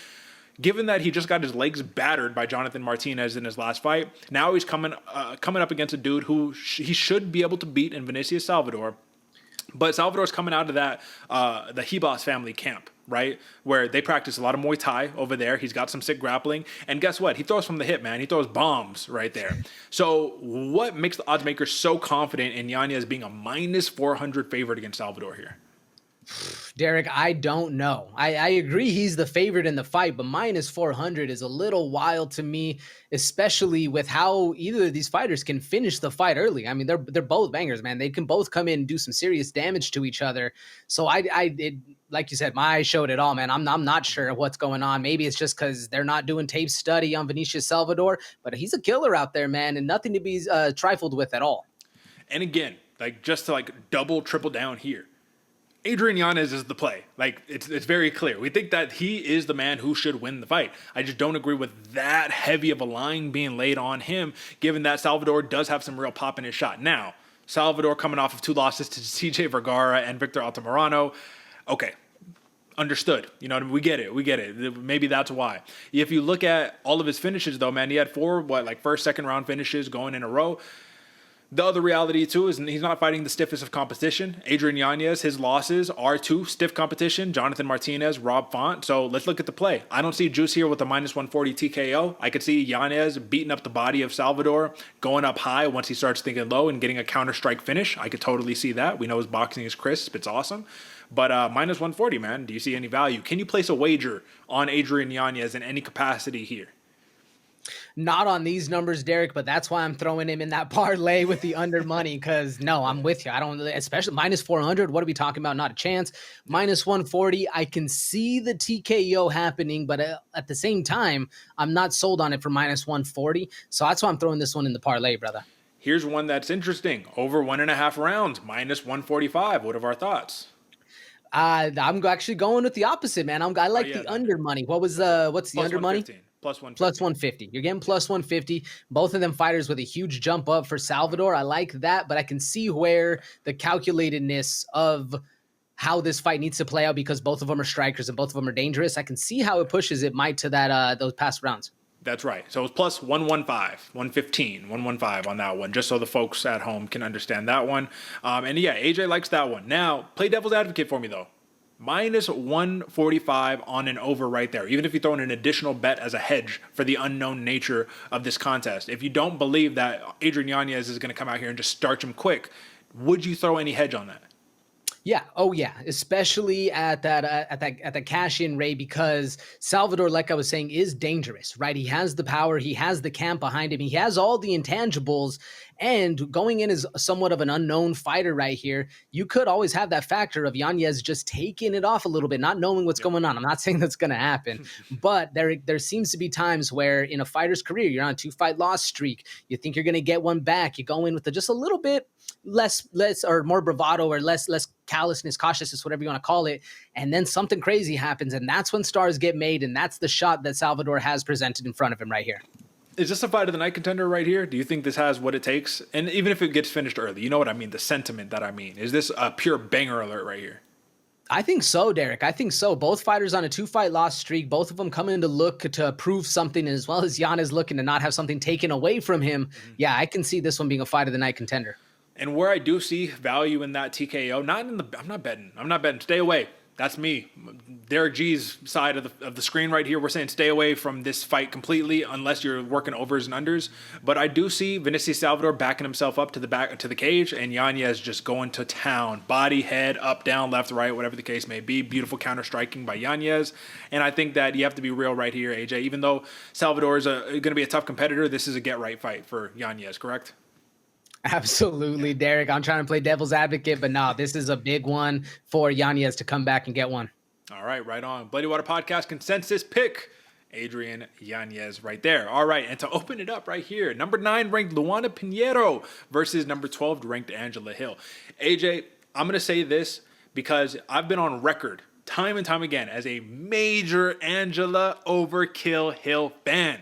Given that he just got his legs battered by Jonathan Martinez in his last fight, now he's coming up against a dude who he should be able to beat in Vinicius Salvador. But Salvador's coming out of that, the Hibas family camp, right? Where they practice a lot of Muay Thai over there. He's got some sick grappling. And guess what? He throws from the hip, man. He throws bombs right there. So what makes the odds makers so confident in Yañez being a minus 400 favorite against Salvador here? Derek, I don't know. I agree he's the favorite in the fight, but minus 400 is a little wild to me, especially with how either of these fighters can finish the fight early. I mean, they're both bangers, man. They can both come in and do some serious damage to each other. So like you said, my eyes showed it all, man. I'm not sure what's going on. Maybe it's just because they're not doing tape study on Vinicius Salvador, but he's a killer out there, man, and nothing to be trifled with at all. And again, like just to like double, triple down here, Adrian Yañez is the play. Like, it's very clear. We think that he is the man who should win the fight. I just don't agree with that heavy of a line being laid on him, given that Salvador does have some real pop in his shot. Now, Salvador coming off of 2 losses to CJ Vergara and Victor Altamirano. Okay, understood. You know what I mean? We get it. Maybe that's why. If you look at all of his finishes, though, man, he had 4, first, second round finishes going in a row. The other reality, too, is he's not fighting the stiffest of competition. Adrian Yañez, his losses are to stiff competition, Jonathan Martinez, Rob Font. So let's look at the play. I don't see juice here with a minus 140 TKO. I could see Yañez beating up the body of Salvador, going up high once he starts thinking low and getting a counter-strike finish. I could totally see that. We know his boxing is crisp. It's awesome. But minus 140, man, do you see any value? Can you place a wager on Adrian Yañez in any capacity here? Not on these numbers, Derek, but that's why I'm throwing him in that parlay with the under money because, no, I'm with you. I don't, especially minus 400. What are we talking about? Not a chance. Minus 140, I can see the TKO happening, but at the same time, I'm not sold on it for minus 140. So that's why I'm throwing this one in the parlay, brother. Here's one that's interesting. Over 1.5 rounds, minus 145. What are our thoughts? I'm actually going with the opposite, man. I like the under money. What's the under money? Plus 150. Plus 150. You're getting plus 150. Both of them fighters with a huge jump up for Salvador. I like that, but I can see where the calculatedness of how this fight needs to play out because both of them are strikers and both of them are dangerous. I can see how it pushes it might to that those past rounds. That's right. So it's plus 115 on that one, just so the folks at home can understand that one. And yeah, AJ likes that one. Now, play devil's advocate for me, though. Minus 145 on an over right there, even if you throw in an additional bet as a hedge for the unknown nature of this contest. If you don't believe that Adrian Yañez is going to come out here and just starch him quick, would you throw any hedge on that? Yeah. Oh, yeah. Especially at that cash-in rate, because Salvador, like I was saying, is dangerous, right? He has the power, he has the camp behind him, he has all the intangibles, and going in as somewhat of an unknown fighter right here, you could always have that factor of Yañez just taking it off a little bit, not knowing what's going on. I'm not saying that's going to happen, but there seems to be times where in a fighter's career, you're on a 2-fight loss streak, you think you're going to get one back, you go in with just a little bit less or more bravado, or less callousness, cautiousness, whatever you want to call it, and then something crazy happens, and that's when stars get made, and that's the shot that Salvador has presented in front of him right here. Is this a fight of the night contender right here? Do you think this has what it takes? And even if it gets finished early, you know what I mean, the sentiment that I mean. Is this a pure banger alert right here? I think so, Derek. I think so. Both fighters on a 2-fight loss streak, both of them coming to look to prove something, as well as Yañez looking to not have something taken away from him. Yeah, I can see this one being a fight of the night contender. And where I do see value in that TKO, I'm not betting. Stay away. That's me. Derick G's side of the screen right here. We're saying stay away from this fight completely unless you're working overs and unders. But I do see Vinicius Salvador backing himself up to the cage, and Yañez just going to town. Body, head, up, down, left, right, whatever the case may be. Beautiful counter striking by Yañez. And I think that you have to be real right here, AJ. Even though Salvador is going to be a tough competitor, this is a get right fight for Yañez, correct? Absolutely, Derek. I'm trying to play devil's advocate, but no, this is a big one for Yañez to come back and get one. All right on. Bloody Water Podcast consensus pick, Adrian Yañez right there. All right, and to open it up right here, number 9 ranked Luana Pinheiro versus number 12 ranked Angela Hill. AJ, I'm going to say this because I've been on record time and time again as a major Angela Overkill Hill fan.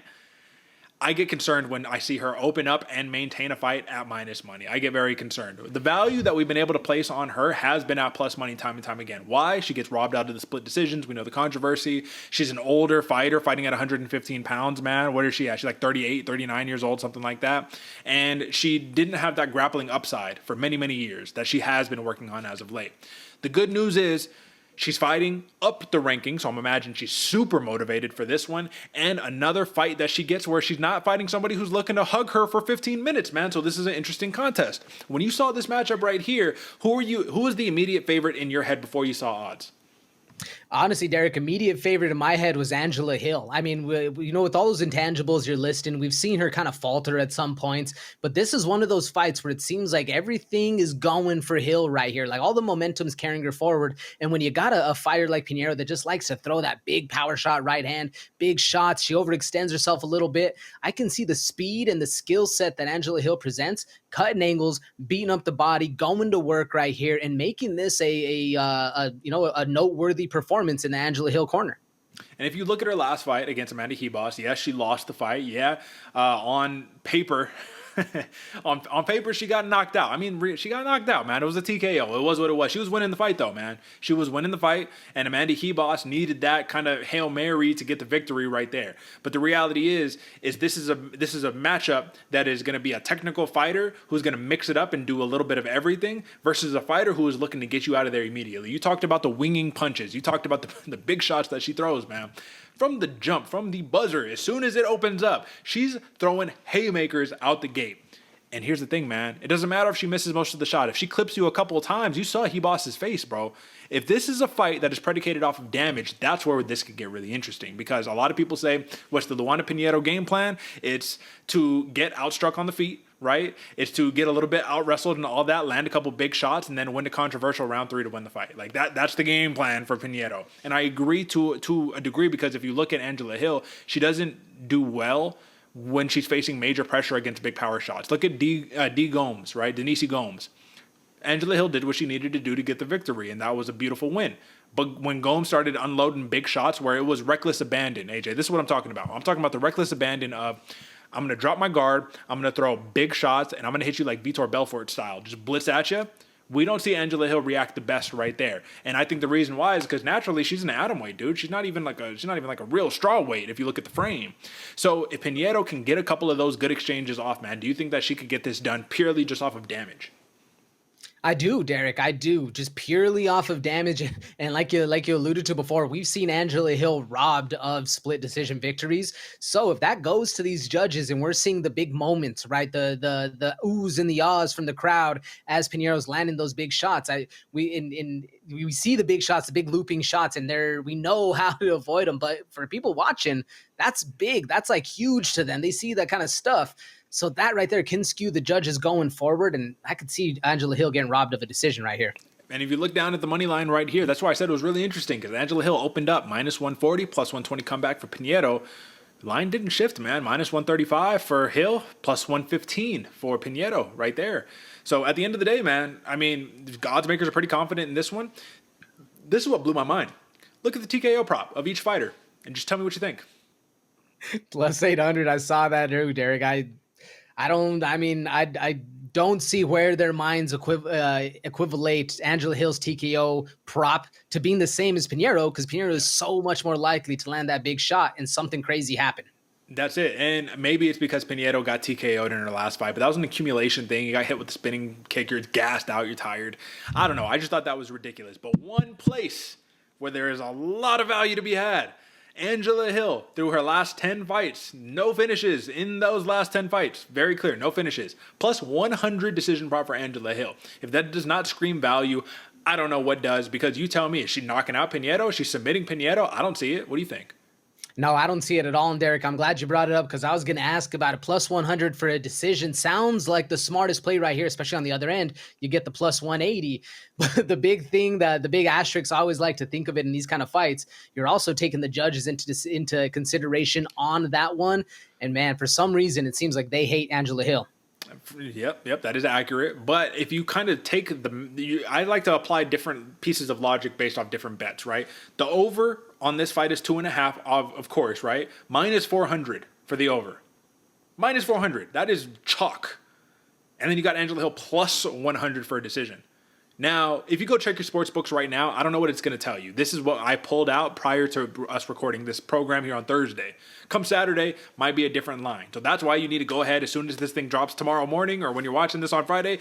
I get concerned when I see her open up and maintain a fight at minus money. I get very concerned. The value that we've been able to place on her has been at plus money time and time again. Why? She gets robbed out of the split decisions. We know the controversy. She's an older fighter fighting at 115 pounds, man. What is she at? She's like 38, 39 years old, something like that. And she didn't have that grappling upside for many, many years that she has been working on as of late. The good news is, she's fighting up the rankings, so I'm imagining she's super motivated for this one. And another fight that she gets where she's not fighting somebody who's looking to hug her for 15 minutes, man. So this is an interesting contest. When you saw this matchup right here, who was the immediate favorite in your head before you saw odds? Honestly, Derek, immediate favorite in my head was Angela Hill. I mean, with all those intangibles you're listing, we've seen her kind of falter at some points, but this is one of those fights where it seems like everything is going for Hill right here. Like all the momentum's carrying her forward. And when you got a fighter like Pinheiro that just likes to throw that big power shot right hand, big shots, she overextends herself a little bit. I can see the speed and the skill set that Angela Hill presents, cutting angles, beating up the body, going to work right here, and making this a noteworthy performance in the Angela Hill corner. And if you look at her last fight against Amanda Ribas, yes, she lost the fight. Yeah, on paper, on paper, she got knocked out. I mean, she got knocked out, man. It was a TKO. It was what it was. She was winning the fight, though, man. She was winning the fight, and Amanda Ribas needed that kind of Hail Mary to get the victory right there. But the reality is this is a matchup that is going to be a technical fighter who's going to mix it up and do a little bit of everything versus a fighter who is looking to get you out of there immediately. You talked about the winging punches. You talked about the big shots that she throws, man. From the jump, from the buzzer, as soon as it opens up, she's throwing haymakers out the gate. And here's the thing, man. It doesn't matter if she misses most of the shot. If she clips you a couple of times, you saw Ribas' face, bro. If this is a fight that is predicated off of damage, that's where this could get really interesting. Because a lot of people say, what's the Luana Pinheiro game plan? It's to get outstruck on the feet, right? It's to get a little bit out-wrestled and all that, land a couple big shots, and then win the controversial round 3 to win the fight. Like, that's the game plan for Pinheiro. And I agree to a degree, because if you look at Angela Hill, she doesn't do well when she's facing major pressure against big power shots. Look at D. Gomes, right? Denise Gomes. Angela Hill did what she needed to do to get the victory, and that was a beautiful win. But when Gomes started unloading big shots where it was reckless abandon, AJ, this is what I'm talking about. I'm talking about the reckless abandon of, I'm going to drop my guard, I'm going to throw big shots, and I'm going to hit you like Vitor Belfort style. Just blitz at you. We don't see Angela Hill react the best right there. And I think the reason why is because naturally she's an atomweight, dude. She's not even like a real straw weight if you look at the frame. So if Pinheiro can get a couple of those good exchanges off, man, do you think that she could get this done purely just off of damage? I do, Derek. I do. Just purely off of damage, and like you alluded to before, we've seen Angela Hill robbed of split decision victories. So if that goes to these judges, and we're seeing the big moments, right? The oohs and the ahs from the crowd as Pinheiro's landing those big shots. We see the big shots, the big looping shots, and we know how to avoid them. But for people watching, that's big. That's like huge to them. They see that kind of stuff. So that right there can skew the judges going forward, and I could see Angela Hill getting robbed of a decision right here. And if you look down at the money line right here, that's why I said it was really interesting, because Angela Hill opened up minus 140, plus 120 comeback for Pinheiro. The line didn't shift, man. Minus 135 for Hill, plus 115 for Pinheiro right there. So at the end of the day, man, I mean, the odds makers are pretty confident in this one. This is what blew my mind. Look at the TKO prop of each fighter and just tell me what you think. Plus 800, I saw that too, Derek. I don't see where their minds equivalate Angela Hill's TKO prop to being the same as Pinheiro, because Pinheiro is so much more likely to land that big shot and something crazy happen. That's it. And maybe it's because Pinheiro got TKO'd in her last fight, but that was an accumulation thing. You got hit with the spinning kick, you're gassed out, you're tired. I don't know. I just thought that was ridiculous. But one place where there is a lot of value to be had, Angela Hill, through her last 10 fights, no finishes in those last 10 fights. Very clear, no finishes. Plus 100 decision prop for Angela Hill. If that does not scream value, I don't know what does, because you tell me, is she knocking out Pinheiro? Is she submitting Pinheiro? I don't see it. What do you think? No, I don't see it at all. And Derek, I'm glad you brought it up, because I was going to ask about a plus 100 for a decision. Sounds like the smartest play right here, especially on the other end. You get the plus 180. But the big thing, the big asterisks, I always like to think of it in these kind of fights, you're also taking the judges into consideration on that one. And man, for some reason, it seems like they hate Angela Hill. Yep, that is accurate. But if you kind of take I like to apply different pieces of logic based off different bets, right? The over on this fight is 2.5, of course, right? Minus 400 for the over. Minus 400. That is chalk. And then you got Angela Hill plus 100 for a decision. Now, if you go check your sports books right now, I don't know what it's going to tell you. This is what I pulled out prior to us recording this program here on Thursday. Come Saturday, might be a different line. So that's why you need to go ahead as soon as this thing drops tomorrow morning, or when you're watching this on Friday,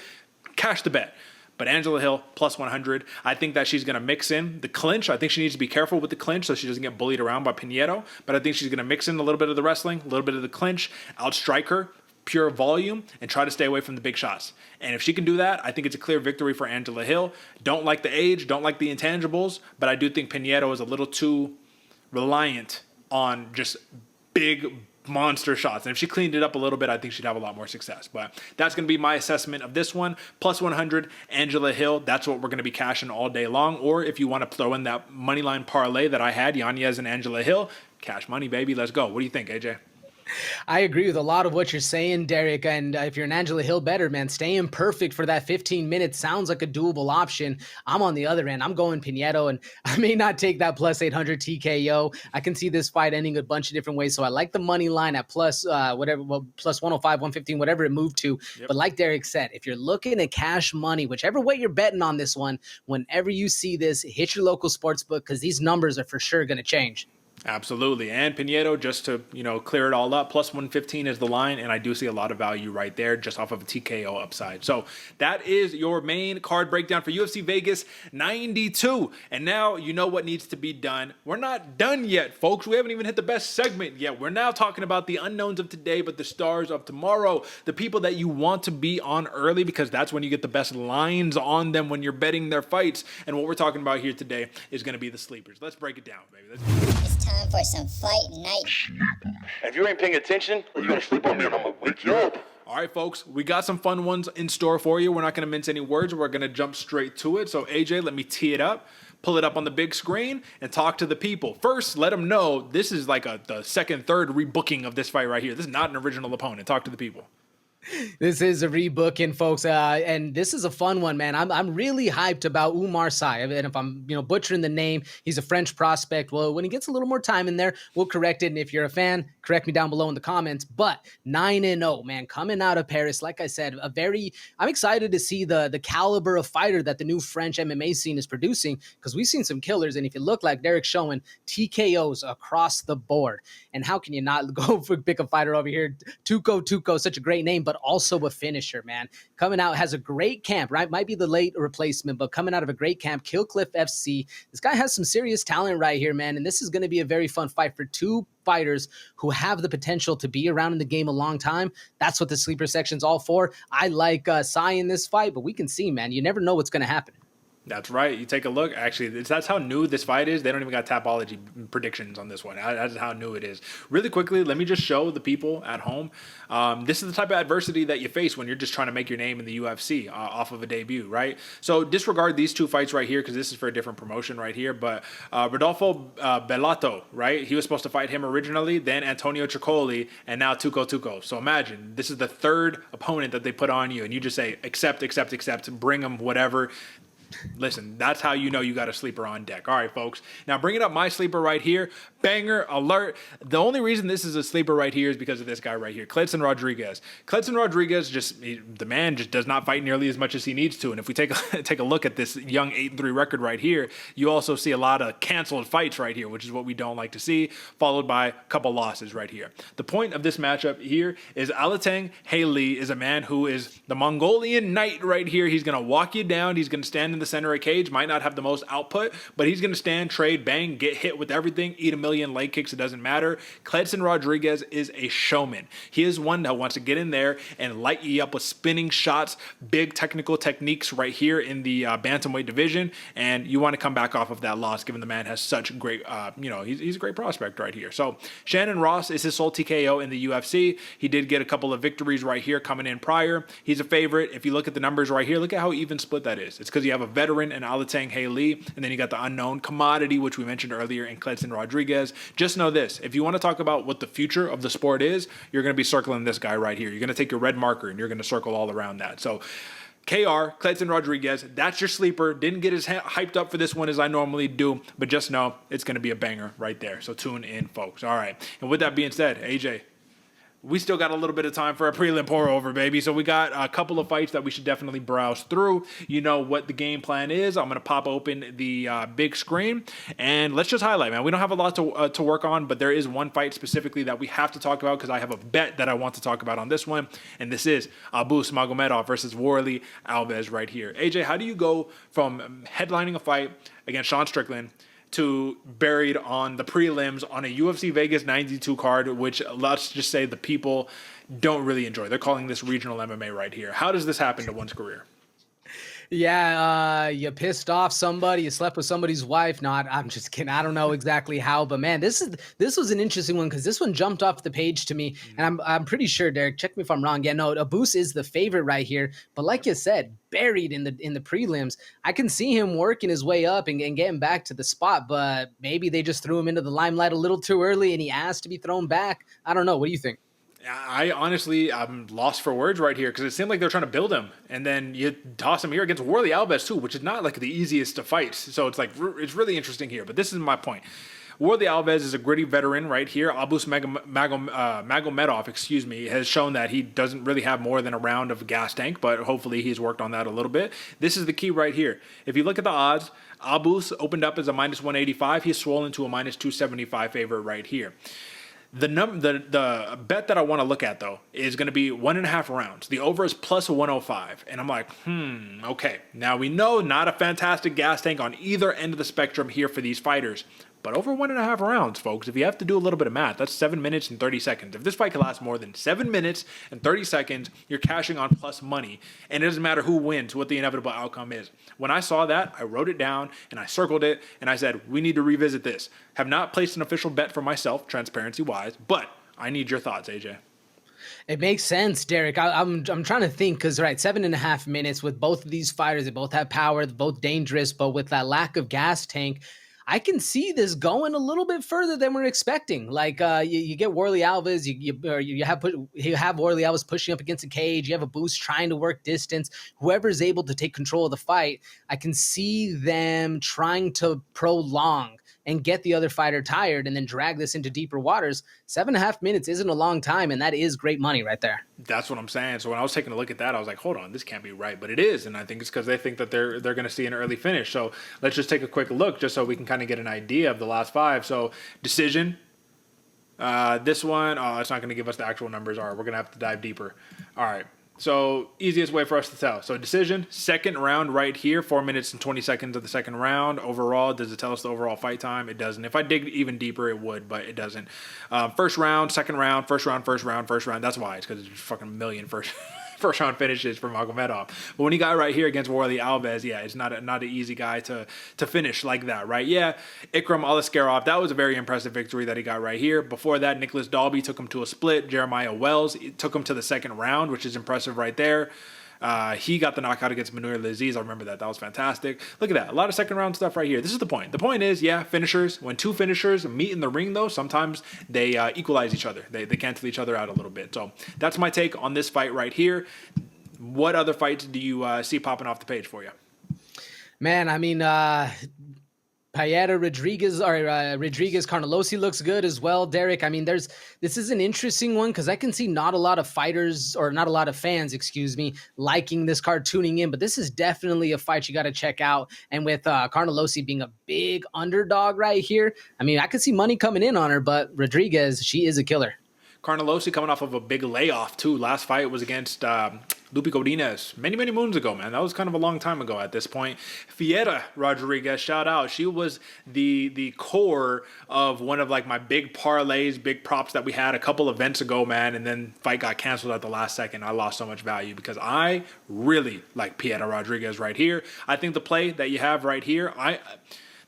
cash the bet. But Angela Hill, plus 100. I think that she's going to mix in the clinch. I think she needs to be careful with the clinch so she doesn't get bullied around by Pinheiro. But I think she's going to mix in a little bit of the wrestling, a little bit of the clinch, outstrike her, pure volume, and try to stay away from the big shots. And if she can do that, I think it's a clear victory for Angela Hill. Don't like the age, don't like the intangibles, but I do think Pinheiro is a little too reliant on just big monster shots. And if she cleaned it up a little bit, I think she'd have a lot more success. But that's going to be my assessment of this one. Plus 100, Angela Hill. That's what we're going to be cashing all day long. Or if you want to throw in that money line parlay that I had, Yañez and Angela Hill, cash money, baby. Let's go. What do you think, AJ? I agree with a lot of what you're saying, Derek. And if you're an Angela Hill bettor, man, staying perfect for that 15 minutes sounds like a doable option. I'm on the other end. I'm going Pinheiro, and I may not take that plus 800 TKO. I can see this fight ending a bunch of different ways. So I like the money line at plus plus 105, 115, whatever it moved to. Yep. But like Derek said, if you're looking at cash money, whichever way you're betting on this one, whenever you see this, hit your local sports book, because these numbers are for sure going to change. Absolutely. And Pinheiro, just to, clear it all up, plus 115 is the line, and I do see a lot of value right there just off of a TKO upside. So that is your main card breakdown for UFC Vegas 92. And now you know what needs to be done. We're not done yet, folks. We haven't even hit the best segment yet. We're now talking about the unknowns of today, but the stars of tomorrow, the people that you want to be on early, because that's when you get the best lines on them when you're betting their fights. And what we're talking about here today is going to be the sleepers. Let's break it down, baby. It's time for some fight night. If you ain't paying attention, you're gonna sleep on me and I'm gonna wake you up. All right, folks, we got some fun ones in store for you. We're not going to mince any words. We're going to jump straight to it. So, AJ, let me tee it up, pull it up on the big screen, and talk to the people. First, let them know this is like the second, third rebooking of this fight right here. This is not an original opponent. Talk to the people. This is a rebooking, folks, and this is a fun one, man. I'm really hyped about Umar Sy. And if I'm butchering the name, he's a French prospect. Well, when he gets a little more time in there, we'll correct it. And if you're a fan, correct me down below in the comments. But 9-0, man, coming out of Paris. Like I said, I'm excited to see the caliber of fighter that the new French MMA scene is producing, because we've seen some killers. And if you look like Derek's showing, TKOs across the board. And how can you not go for pick a fighter over here? Tuco, such a great name. but also a finisher, man. Coming out, has a great camp, right? Might be the late replacement, but coming out of a great camp, Killcliff FC. This guy has some serious talent right here, man, and this is going to be a very fun fight for two fighters who have the potential to be around in the game a long time. That's what the sleeper section's all for. I like Sai in this fight, but we can see, man, you never know what's going to happen. That's right. You take a look. Actually, that's how new this fight is. They don't even got Tapology predictions on this one. That's how new it is. Really quickly, let me just show the people at home. This is the type of adversity that you face when you're just trying to make your name in the UFC off of a debut, right? So disregard these two fights right here because this is for a different promotion right here. But Rodolfo Bellato, right? He was supposed to fight him originally, then Antonio Ciccoli, and now Tuco. So imagine, this is the third opponent that they put on you, and you just say, accept, bring them, whatever. Listen, that's how you know you got a sleeper on deck. All right, folks. Now, bringing up my sleeper right here. Banger alert. The only reason this is a sleeper right here is because of this guy right here, Edson Rodriguez. Edson Rodriguez, the man just does not fight nearly as much as he needs to. And if we take a look at this young 8-3 record right here, you also see a lot of canceled fights right here, which is what we don't like to see, followed by a couple losses right here. The point of this matchup here is Alateng Haley is a man who is the Mongolian knight right here. He's going to walk you down. He's going to stand in the center of cage, might not have the most output, but he's going to stand, trade, bang, get hit with everything, eat a million leg kicks, it doesn't matter. Edson Rodriguez is a showman. He is one that wants to get in there and light you up with spinning shots, big technical techniques right here in the bantamweight division, and you want to come back off of that loss, given the man has such great, he's a great prospect right here. So Shannon Ross is his sole TKO in the UFC. He did get a couple of victories right here coming in prior. He's a favorite. If you look at the numbers right here, look at how even split that is. It's because you have a veteran in Alateng Haley, and then you got the unknown commodity, which we mentioned earlier, in Edson Rodriguez. Just know this, if you want to talk about what the future of the sport is, you're going to be circling this guy right here. You're going to take your red marker and you're going to circle all around that. So Edson Rodriguez, that's your sleeper. Didn't get as hyped up for this one as I normally do, but just know it's going to be a banger right there. So tune in, folks. All right. And with that being said, AJ, we still got a little bit of time for a prelim pour-over, baby. So we got a couple of fights that we should definitely browse through. You know what the game plan is. I'm going to pop open the big screen, and let's just highlight, man. We don't have a lot to work on, but there is one fight specifically that we have to talk about because I have a bet that I want to talk about on this one, and this is Abus Magomedov versus Warley Alves right here. AJ, how do you go from headlining a fight against Sean Strickland to buried on the prelims on a UFC Vegas 92 card, which let's just say the people don't really enjoy? They're calling this regional MMA right here. How does this happen to one's career? Yeah, you pissed off somebody, you slept with somebody's wife. No, I'm just kidding. I don't know exactly how, but man, this was an interesting one because this one jumped off the page to me, and I'm pretty sure, Derek, check me if I'm wrong. Yeah, no, Abus is the favorite right here, but like you said, buried in the prelims. I can see him working his way up and getting back to the spot, but maybe they just threw him into the limelight a little too early, and he asked to be thrown back. I don't know. What do you think? I honestly, I'm lost for words right here because it seemed like they're trying to build him, and then you toss him here against Warley Alves too, which is not like the easiest to fight. So it's like, it's really interesting here, but this is my point. Warley Alves is a gritty veteran right here. Abus Magomedov, has shown that he doesn't really have more than a round of gas tank, but hopefully he's worked on that a little bit. This is the key right here. If you look at the odds, Abus opened up as a minus 185. He's swollen to a minus 275 favorite right here. The bet that I want to look at, though, is going to be 1.5 rounds. The over is plus 105. And I'm like, okay. Now we know not a fantastic gas tank on either end of the spectrum here for these fighters. But over 1.5 rounds, folks, if you have to do a little bit of math, that's 7 minutes and 30 seconds. If this fight can last more than 7 minutes and 30 seconds, you're cashing on plus money. And it doesn't matter who wins, what the inevitable outcome is. When I saw that, I wrote it down and I circled it and I said, we need to revisit this. Have not placed an official bet for myself, transparency-wise, but I need your thoughts, AJ. It makes sense, Derek. I'm trying to think because, right, 7.5 minutes with both of these fighters. They both have power, they're both dangerous, but with that lack of gas tank, I can see this going a little bit further than we're expecting. Like you get Warley Alves, you have Warley Alves pushing up against a cage. You have a boost trying to work distance. Whoever's able to take control of the fight, I can see them trying to prolong and get the other fighter tired and then drag this into deeper waters. 7.5 minutes isn't a long time, and that is great money right there. That's what I'm saying. So when I was taking a look at that, I was like, hold on, this can't be right. But it is, and I think it's because they think that they're going to see an early finish. So let's just take a quick look just so we can kind of get an idea of the last five. So decision, This one, oh, it's not going to give us the actual numbers. All right, we're going to have to dive deeper. All right. So easiest way for us to tell. So decision, second round right here, 4 minutes and 20 seconds of the second round. Overall, does it tell us the overall fight time? It doesn't. If I dig even deeper, it would, but it doesn't. First round, second round, first round, first round, first round. That's why. It's because it's fucking a million first round finishes for Magomedov. But when he got right here against Warley Alves, yeah, it's not an easy guy to finish like that, right? Yeah, Ikram Alaskarov, that was a very impressive victory that he got right here. Before that, Nicholas Dalby took him to a split. Jeremiah Wells took him to the second round, which is impressive right there. He got the knockout against Manur Laziz. I remember that. That was fantastic. Look at that. A lot of second round stuff right here. This is the point. The point is, yeah, finishers. When two finishers meet in the ring, though, sometimes they equalize each other. They cancel each other out a little bit. So that's my take on this fight right here. What other fights do you see popping off the page for you? Man, I mean, Paeta Rodriguez or Rodriguez Carnelosi looks good as well. Derek, I mean, this is an interesting one because I can see not a lot of fighters or not a lot of fans, liking this card, tuning in. But this is definitely a fight you got to check out. And with Carnelosi being a big underdog right here, I mean, I could see money coming in on her, but Rodriguez, she is a killer. Carnelosi coming off of a big layoff too. Last fight was against Lupi Godinez many moons ago, man. That was kind of a long time ago at this point. Fiera Rodriguez, shout out. She was the core of one of like my big parlays, big props that we had a couple events ago, man. And then fight got canceled at the last second. I lost so much value because I really like Pieta Rodriguez right here. I think the play that you have right here,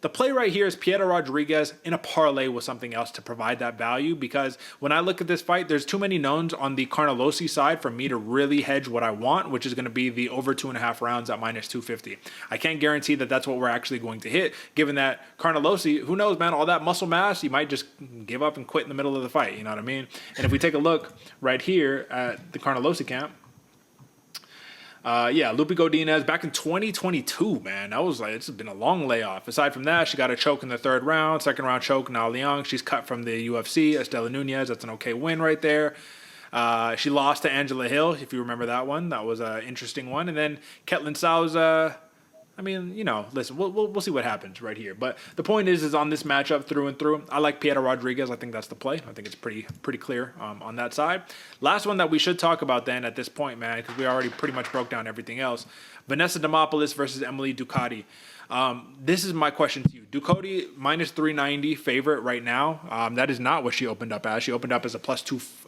the play right here is Pieta Rodriguez in a parlay with something else to provide that value, because when I look at this fight, there's too many knowns on the Carnelosi side for me to really hedge what I want, which is going to be the over 2.5 rounds at minus 250. I can't guarantee that that's what we're actually going to hit, given that Carnelosi, who knows, man, all that muscle mass, you might just give up and quit in the middle of the fight, you know what I mean? And if we take a look right here at the Carnelosi camp, Lupi Godinez back in 2022, man. That was like, it's been a long layoff. Aside from that, she got a choke in the third round, second round choke, Na Liang. She's cut from the UFC. Estela Nunez, that's an okay win right there. She lost to Angela Hill, if you remember that one. That was an interesting one. And then Ketlin Souza, I mean, you know, listen, we'll see what happens right here. But the point is on this matchup through and through, I like Pieta Rodriguez. I think that's the play. I think it's pretty clear on that side. Last one that we should talk about then at this point, man, because we already pretty much broke down everything else. Vanessa Demopoulos versus Emily Ducati. This is my question to you. Ducati minus 390 favorite right now. That is not what she opened up as. She opened up as a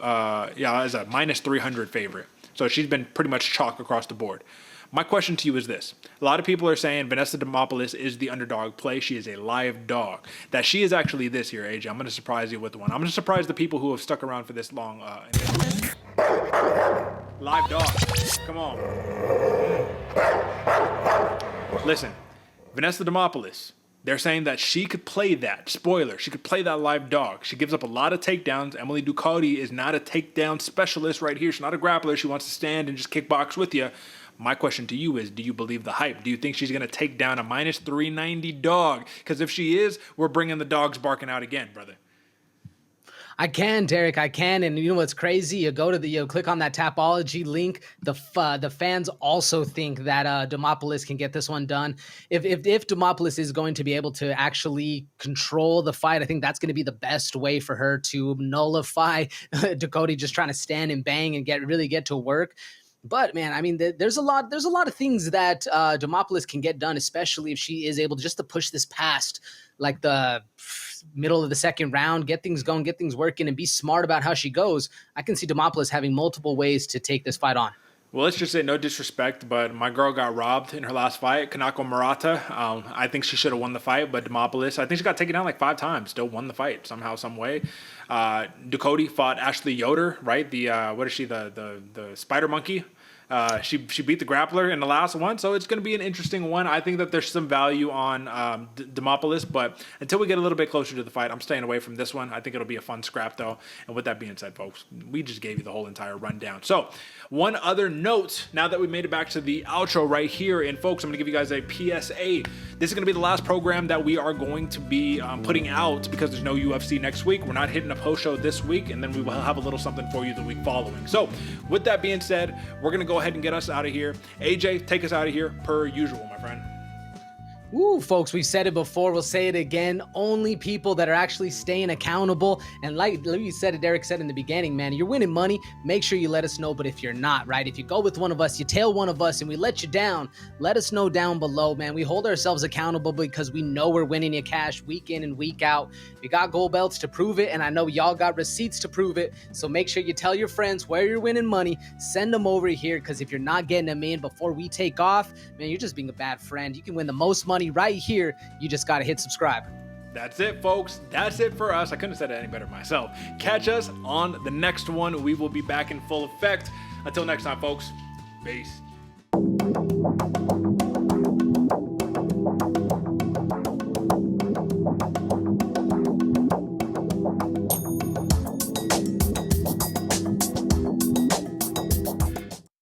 as a minus 300 favorite. So she's been pretty much chalk across the board. My question to you is this. A lot of people are saying Vanessa Demopoulos is the underdog play. She is a live dog. That she is actually this here, AJ. I'm going to surprise you with one. I'm going to surprise the people who have stuck around for this long. Live dog. Come on. Listen, Vanessa Demopoulos, they're saying that she could play that. Spoiler, she could play that live dog. She gives up a lot of takedowns. Emily Ducati is not a takedown specialist right here. She's not a grappler. She wants to stand and just kickbox with you. My question to you is, do you believe the hype? Do you think she's going to take down a minus 390 dog? Because if she is, we're bringing the dogs barking out again, brother. I can, Derek. I can. And you know what's crazy? You go to you click on that Tapology link. The fans also think that Demopoulos can get this one done. If Demopoulos is going to be able to actually control the fight, I think that's going to be the best way for her to nullify Ducati just trying to stand and bang and really get to work. But man, I mean, there's a lot of things that Demopoulos can get done, especially if she is able to push this past like the middle of the second round, get things going, get things working, and be smart about how she goes. I can see Demopoulos having multiple ways to take this fight on. Well, let's just say no disrespect, but my girl got robbed in her last fight, Kanako Murata. I think she should have won the fight, but Demopoulos, I think she got taken down like 5 times, still won the fight somehow, some way. Ducati fought Ashley Yoder, right? What is she, the spider monkey? She beat the grappler in the last one, so it's going to be an interesting one. I think that there's some value on Demopoulos, but until we get a little bit closer to the fight, I'm staying away from this one. I think it'll be a fun scrap, though. And with that being said, folks, we just gave you the whole entire rundown. So one other note, now that we made it back to the outro right here, and folks, I'm going to give you guys a PSA. This is going to be the last program that we are going to be putting out because there's no UFC next week. We're not hitting a post show this week, and then we will have a little something for you the week following. So with that being said, we're going to go ahead and get us out of here. AJ, take us out of here per usual, my friend. Ooh, folks, we've said it before. We'll say it again. Only people that are actually staying accountable. And like you said, Derek said in the beginning, man, you're winning money. Make sure you let us know. But if you're not, right? If you go with one of us, you tail one of us, and we let you down, let us know down below, man. We hold ourselves accountable because we know we're winning you cash week in and week out. We got gold belts to prove it, and I know y'all got receipts to prove it. So make sure you tell your friends where you're winning money. Send them over here, because if you're not getting them in before we take off, man, you're just being a bad friend. You can win the most money right here. You just got to hit subscribe. That's it, folks. That's it for us. I couldn't have said it any better myself. Catch us on the next one. We will be back in full effect. Until next time, folks. Peace.